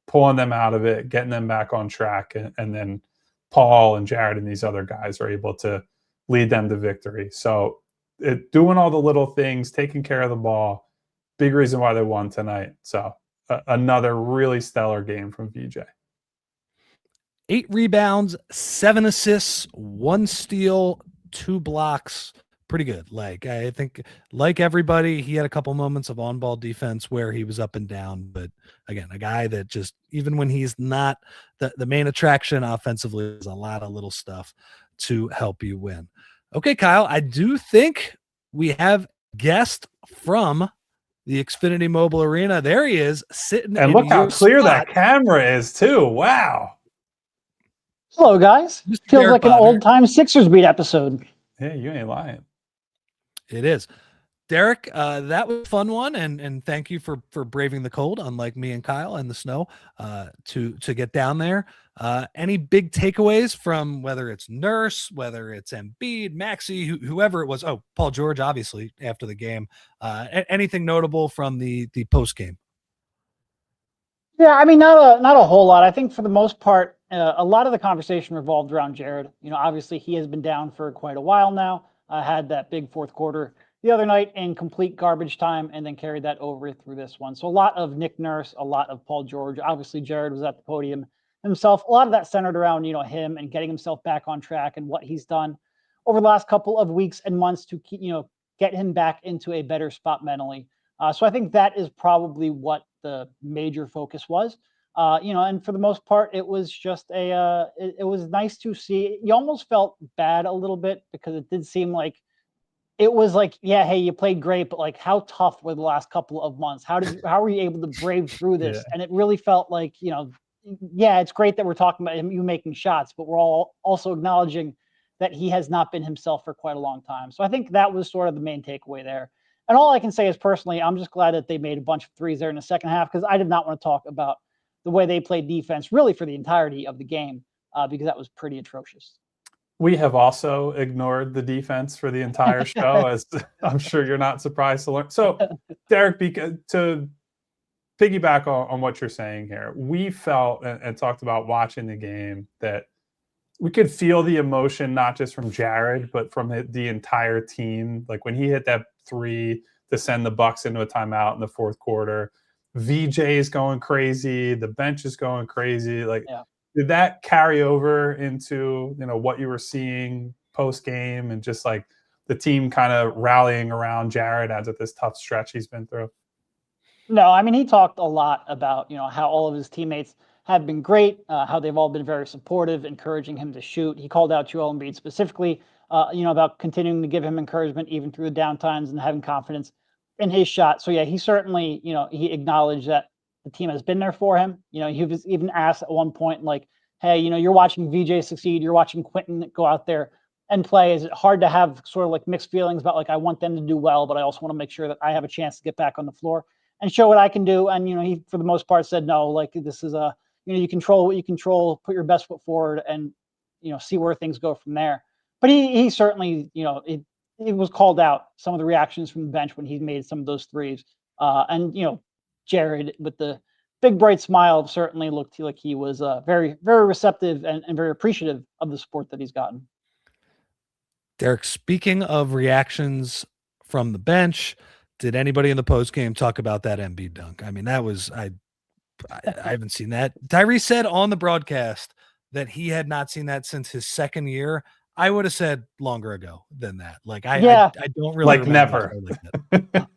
pulling them out of it, getting them back on track, and then Paul and Jared and these other guys are able to lead them to victory. So doing all the little things, taking care of the ball, big reason why they won tonight. So another really stellar game from VJ. 8 rebounds, 7 assists, 1 steal, 2 blocks pretty good. Like, I think, like everybody, he had a couple moments of on-ball defense where he was up and down. But again, a guy that just, even when he's not the main attraction offensively, is a lot of little stuff to help you win. Okay, Kyle, I do think we have guest from the Xfinity Mobile Arena. There he is, sitting. And look how clear that camera is, too. Wow. Hello, guys. Feels like an old-time Sixers Beat episode. Yeah, you ain't lying. It is. Derek, that was a fun one, and thank you for braving the cold, unlike me and Kyle and the snow, to get down there. Any big takeaways from whether it's Nurse, whether it's Embiid, Maxey, whoever it was? Oh, Paul George, obviously, after the game. Anything notable from the post game? Yeah, I mean, not a whole lot. I think for the most part, a lot of the conversation revolved around Jared. Obviously he has been down for quite a while now. Had that big fourth quarter the other night in complete garbage time, and then carried that over through this one. So a lot of Nick Nurse, a lot of Paul George. Obviously Jared was at the podium himself. A lot of that centered around, him and getting himself back on track and what he's done over the last couple of weeks and months to keep, get him back into a better spot mentally. So I think that is probably what the major focus was. And for the most part, it was just it was nice to see. You almost felt bad a little bit because it did seem like it was like, yeah, hey, you played great, but like, how tough were the last couple of months? How were you able to brave through this? Yeah. And it really felt like, yeah, it's great that we're talking about you making shots, but we're all also acknowledging that he has not been himself for quite a long time. So I think that was sort of the main takeaway there. And all I can say is personally, I'm just glad that they made a bunch of threes there in the second half, because I did not want to talk about the way they played defense really for the entirety of the game, because that was pretty atrocious. We have also ignored the defense for the entire show, as I'm sure you're not surprised to learn. So, Derek, to piggyback on what you're saying here, we felt and talked about watching the game that we could feel the emotion, not just from Jared, but from the entire team. Like when he hit that three to send the Bucks into a timeout in the fourth quarter, VJ is going crazy, the bench is going crazy. Like, yeah. Did that carry over into, what you were seeing post game and just like the team kind of rallying around Jared as at this tough stretch he's been through? No, I mean, he talked a lot about, how all of his teammates have been great, how they've all been very supportive, encouraging him to shoot. He called out Joel Embiid specifically, about continuing to give him encouragement even through the downtimes and having confidence in his shot. So yeah, he certainly, he acknowledged that the team has been there for him. He was even asked at one point, like, hey, you're watching VJ succeed, you're watching Quentin go out there and play. Is it hard to have sort of like mixed feelings about like, I want them to do well, but I also want to make sure that I have a chance to get back on the floor and show what I can do? And, he, for the most part, said, no, like this is you control what you control, put your best foot forward and, see where things go from there. But he certainly, it was called out, some of the reactions from the bench when he made some of those threes. And, Jared with the big bright smile certainly looked like he was very, very receptive and very appreciative of the support that he's gotten. Derek, speaking of reactions from the bench, did anybody in the post game talk about that Embiid dunk? I mean, that was, I haven't seen that. Tyrese said on the broadcast that he had not seen that since his second year. I would have said longer ago than that. Like, I don't really like never. Like that.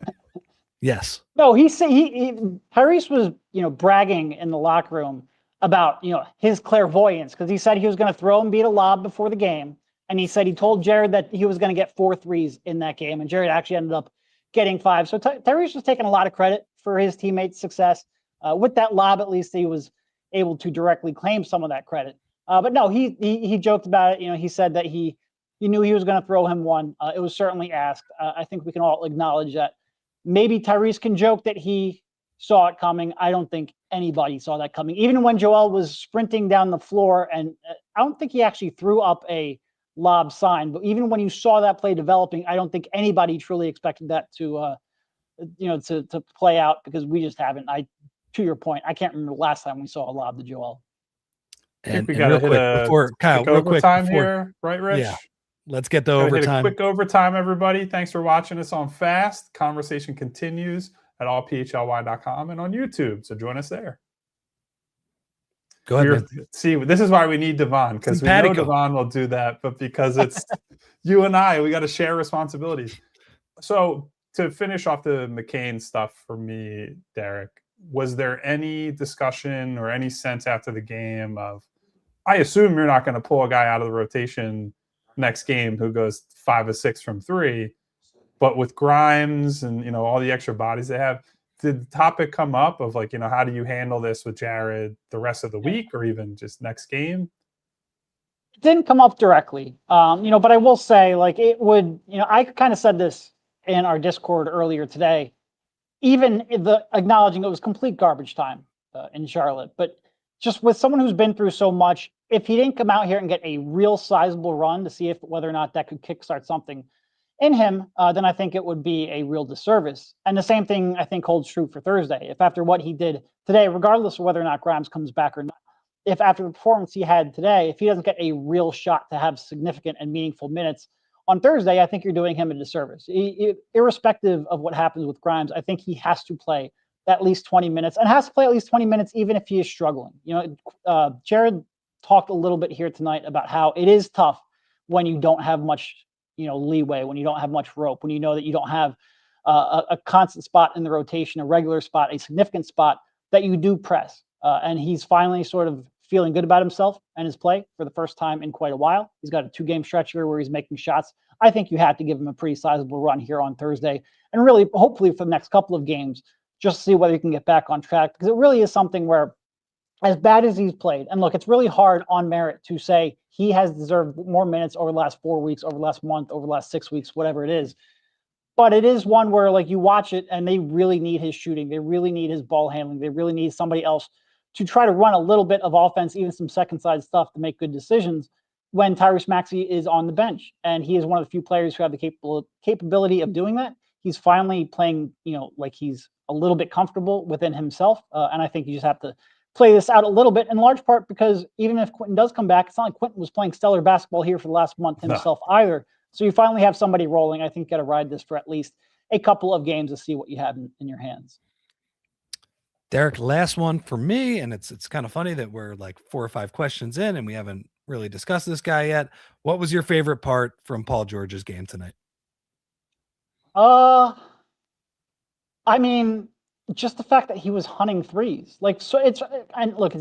Yes. No, he said Tyrese was, bragging in the locker room about, his clairvoyance, because he said he was going to throw Embiid a lob before the game. And he said he told Jared that he was going to get 4 threes in that game. And Jared actually ended up getting 5. So Tyrese was taking a lot of credit for his teammates' success. With that lob, at least he was able to directly claim some of that credit. But no, he joked about it. He said that he knew he was going to throw him one. It was certainly asked. I think we can all acknowledge that maybe Tyrese can joke that he saw it coming. I don't think anybody saw that coming. Even when Joel was sprinting down the floor, and I don't think he actually threw up a lob sign, but even when you saw that play developing, I don't think anybody truly expected that to play out, because we just haven't. To your point, I can't remember the last time we saw a lob to Joel. I think we got to hit a quick overtime here, right, Rich? Yeah. Let's get the overtime. Hit a quick overtime, everybody. Thanks for watching us on Fast. Conversation continues at allphly.com and on YouTube, so join us there. Go ahead. See, this is why we need Devon, because we know Devon will do that, but because it's you and I, we got to share responsibilities. So to finish off the McCain stuff for me, Derek, was there any discussion or any sense after the game of, I assume you're not going to pull a guy out of the rotation next game who goes 5 of 6 from 3, but with Grimes and, all the extra bodies they have, did the topic come up of like, how do you handle this with Jared the rest of the week or even just next game? It didn't come up directly, but I will say, like, it would, I kind of said this in our Discord earlier today, even acknowledging it was complete garbage time in Charlotte, but just with someone who's been through so much, if he didn't come out here and get a real sizable run to see whether or not that could kickstart something in him, then I think it would be a real disservice. And the same thing I think holds true for Thursday. If after what he did today, regardless of whether or not Grimes comes back or not, if after the performance he had today, if he doesn't get a real shot to have significant and meaningful minutes on Thursday, I think you're doing him a disservice. Irrespective of what happens with Grimes, I think he has to play at least 20 minutes and has to play at least 20 minutes, even if he is struggling. Jared talked a little bit here tonight about how it is tough when you don't have much leeway, when you don't have much rope, when you know that you don't have a constant spot in the rotation, a regular spot, a significant spot that you do press. And he's finally sort of feeling good about himself and his play for the first time in quite a while. He's got a 2-game stretch here where he's making shots. I think you have to give him a pretty sizable run here on Thursday and really, hopefully for the next couple of games, just see whether he can get back on track, because it really is something where, as bad as he's played, and look, it's really hard on merit to say he has deserved more minutes over the last 4 weeks, over the last month, over the last 6 weeks, whatever it is. But it is one where, like, you watch it and they really need his shooting. They really need his ball handling. They really need somebody else to try to run a little bit of offense, even some second side stuff to make good decisions when Tyrese Maxey is on the bench. And he is one of the few players who have the capability of doing that. He's finally playing, like he's a little bit comfortable within himself. And I think you just have to play this out a little bit, in large part because even if Quentin does come back, it's not like Quentin was playing stellar basketball here for the last month himself either. So you finally have somebody rolling. I think you got to ride this for at least a couple of games to see what you have in your hands. Derek, last one for me, and it's kind of funny that we're like 4 or 5 questions in and we haven't really discussed this guy yet. What was your favorite part from Paul George's game tonight? I mean, just the fact that he was hunting threes. Like, so it's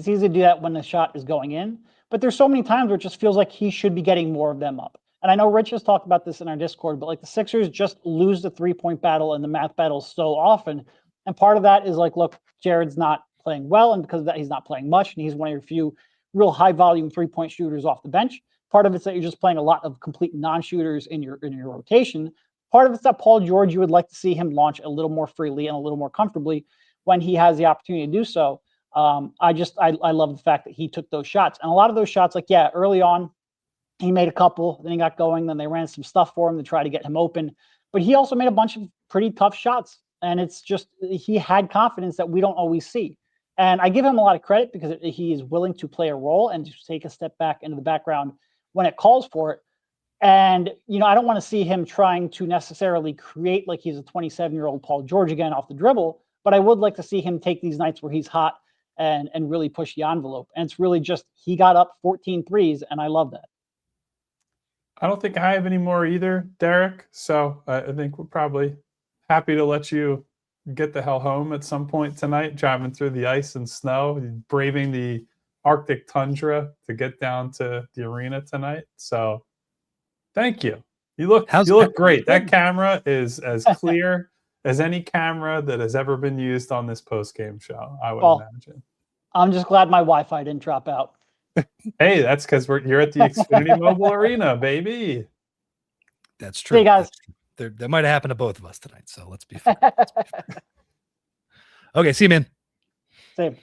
easy to do that when the shot is going in, but there's so many times where it just feels like he should be getting more of them up. And I know Rich has talked about this in our Discord, but like the Sixers just lose the 3-point battle and the math battle so often. And part of that is like, look, Jared's not playing well, and because of that, he's not playing much, and he's one of your few real high volume 3-point shooters off the bench. Part of it's that you're just playing a lot of complete non-shooters in your rotation. Part of it's that Paul George, you would like to see him launch a little more freely and a little more comfortably when he has the opportunity to do so. I love the fact that he took those shots, and a lot of those shots, like, yeah, early on, he made a couple, then he got going, then they ran some stuff for him to try to get him open, but he also made a bunch of pretty tough shots. And it's just, he had confidence that we don't always see. And I give him a lot of credit because he is willing to play a role and just take a step back into the background when it calls for it. And, I don't want to see him trying to necessarily create like he's a 27-year-old Paul George again off the dribble, but I would like to see him take these nights where he's hot and really push the envelope. And it's really just, he got up 14 threes, and I love that. I don't think I have any more either, Derek. So I think we're probably happy to let you get the hell home at some point tonight, driving through the ice and snow, braving the Arctic tundra to get down to the arena tonight. So thank you. You look great. That camera is as clear as any camera that has ever been used on this post-game show, I would imagine. I'm just glad my Wi-Fi didn't drop out. Hey, that's because you're at the Xfinity Mobile Arena, baby. That's true. Hey, guys. That might have happened to both of us tonight, so let's be fair. Okay, see you, man. Same.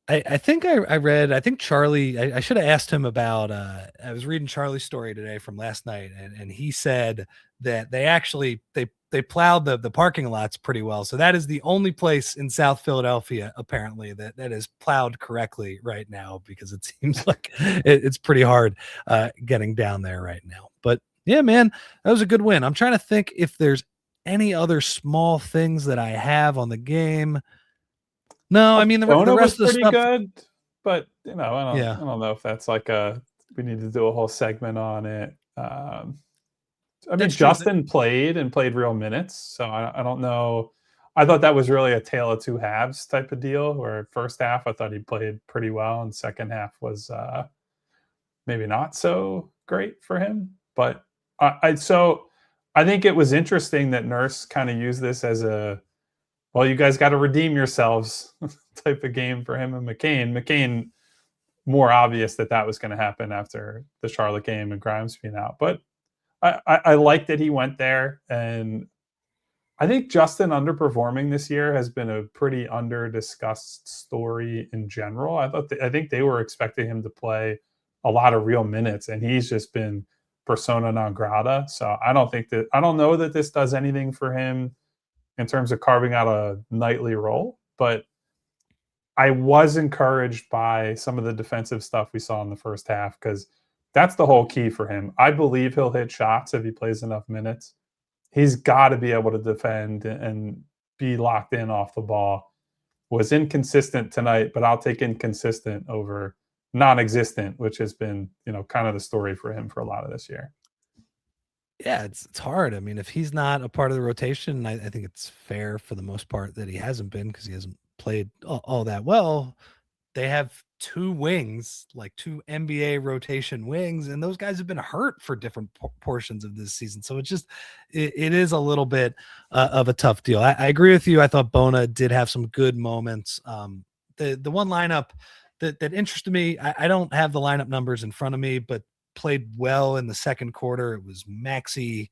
I think I think Charlie, I should have asked him about, I was reading Charlie's story today from last night, and he said that they plowed the parking lots pretty well. So that is the only place in South Philadelphia, apparently, that is plowed correctly right now, because it seems like it's pretty hard getting down there right now. But yeah, man, that was a good win. I'm trying to think if there's any other small things that I have on the game. No, I mean, the rest of the stuff. Good. but I don't know if that's like we need to do a whole segment on it. Justin played real minutes, so I don't know. I thought that was really a tale of two halves type of deal, where first half I thought he played pretty well, and second half was maybe not so great for him. But I think it was interesting that Nurse kind of used this as you guys got to redeem yourselves type of game for him and McCain. McCain, more obvious that was going to happen after the Charlotte game and Grimes being out. But I like that he went there, and I think Justin underperforming this year has been a pretty under-discussed story in general. I think they were expecting him to play a lot of real minutes, and he's just been persona non grata. So I don't know that this does anything for him in terms of carving out a nightly role, but I was encouraged by some of the defensive stuff we saw in the first half, because that's the whole key for him. I believe he'll hit shots if he plays enough minutes. He's got to be able to defend and be locked in off the ball. Was inconsistent tonight, but I'll take inconsistent over non-existent, which has been, kind of the story for him for a lot of this year. Yeah, it's hard. I mean, if he's not a part of the rotation, I think it's fair for the most part that he hasn't been, because he hasn't played all that well. They have two wings, like two NBA rotation wings, and those guys have been hurt for different portions of this season. So it's just, it is a little bit of a tough deal. I agree with you. I thought Bona did have some good moments. The one lineup that interested me, I don't have the lineup numbers in front of me, but played well in the second quarter. It was Maxey,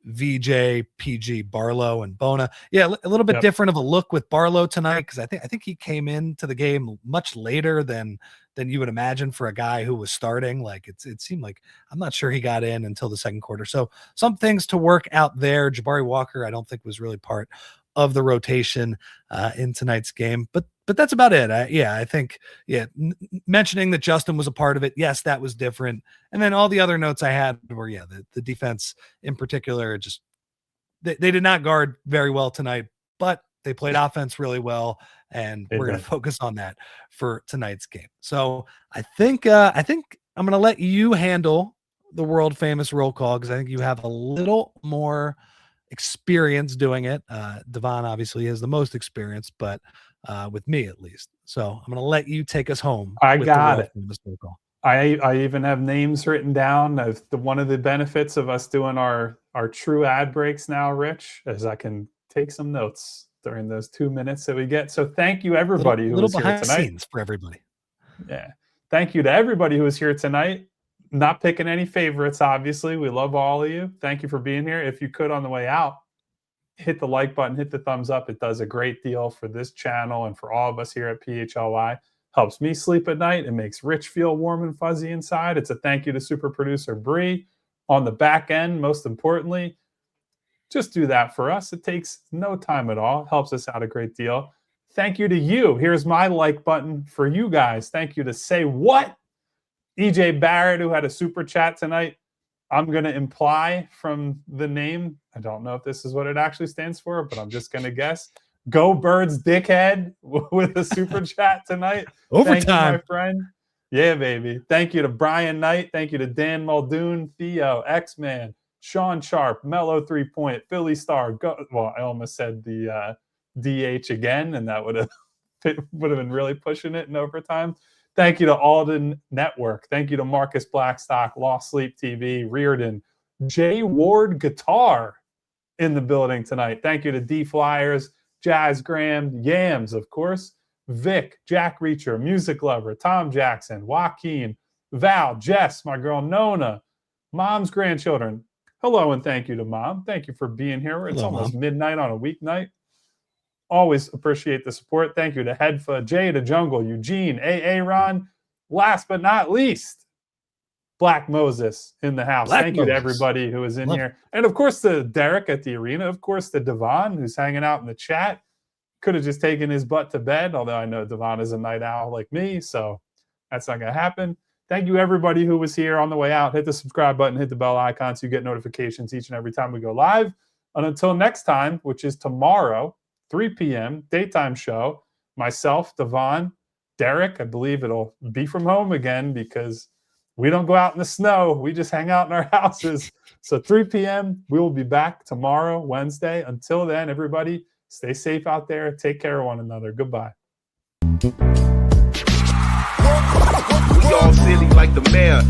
VJ, PG, Barlow, and Bona. Yeah, a little bit different of a look with Barlow tonight, because I think he came into the game much later than you would imagine for a guy who was starting. Like it seemed like, I'm not sure he got in until the second quarter. So some things to work out there. Jabari Walker, I don't think was really part of the rotation in tonight's game, but that's about it. I think mentioning that Justin was a part of it, yes, that was different. And then all the other notes I had were the defense in particular, just they did not guard very well tonight, but they played offense really well, and we're going to focus on that for tonight's game. So I think I'm going to let you handle the world famous roll call, because I think you have a little more experience doing it. Devon obviously has the most experience, but with me at least. So I'm going to let you take us home. I got it. I even have names written down. One of the benefits of us doing our true ad breaks now, Rich, is I can take some notes during those 2 minutes that we get. So thank you, everybody who was here tonight. Scenes for everybody. Yeah. Thank you to everybody who was here tonight. Not picking any favorites, obviously. We love all of you. Thank you for being here. If you could, on the way out, hit the like button, hit the thumbs up. It does a great deal for this channel and for all of us here at PHLY. Helps me sleep at night. It makes Rich feel warm and fuzzy inside. It's a thank you to super producer Bree on the back end. Most importantly, just do that for us. It takes no time at all. Helps us out a great deal. Thank you to you. Here's my like button for you guys. Thank you to Say What, EJ Barrett, who had a super chat tonight. I'm going to imply from the name, I don't know if this is what it actually stands for, but I'm just going to guess. Go Birds Dickhead with a super chat tonight. Overtime. Thank you, my friend. Yeah, baby. Thank you to Brian Knight. Thank you to Dan Muldoon, Theo, X-Man, Sean Sharp, Mellow 3-Point, Philly Star. I almost said the DH again, and that would have been really pushing it in overtime. Thank you to Alden Network. Thank you to Marcus Blackstock, Lost Sleep TV, Reardon, Jay Ward Guitar in the building tonight. Thank you to D Flyers, Jazz Graham, Yams, of course, Vic, Jack Reacher, Music Lover, Tom Jackson, Joaquin, Val, Jess, my girl Nona, Mom's grandchildren. Hello and thank you to Mom. Thank you for being here. It's almost midnight on a weeknight. Always appreciate the support. Thank you to Headfa, Jay to Jungle, Eugene, AA Ron. Last but not least, Black Moses in the house. Thank you to everybody who is in here. And of course, to Derek at the arena. Of course, to Devon, who's hanging out in the chat. Could have just taken his butt to bed, although I know Devon is a night owl like me, so that's not going to happen. Thank you, everybody who was here on the way out. Hit the subscribe button, hit the bell icon so you get notifications each and every time we go live. And until next time, which is tomorrow, 3 p.m., daytime show, myself, Devon, Derek, I believe it'll be from home again because we don't go out in the snow. We just hang out in our houses. So 3 p.m., we will be back tomorrow, Wednesday. Until then, everybody, stay safe out there. Take care of one another. Goodbye. We all silly like the mayor.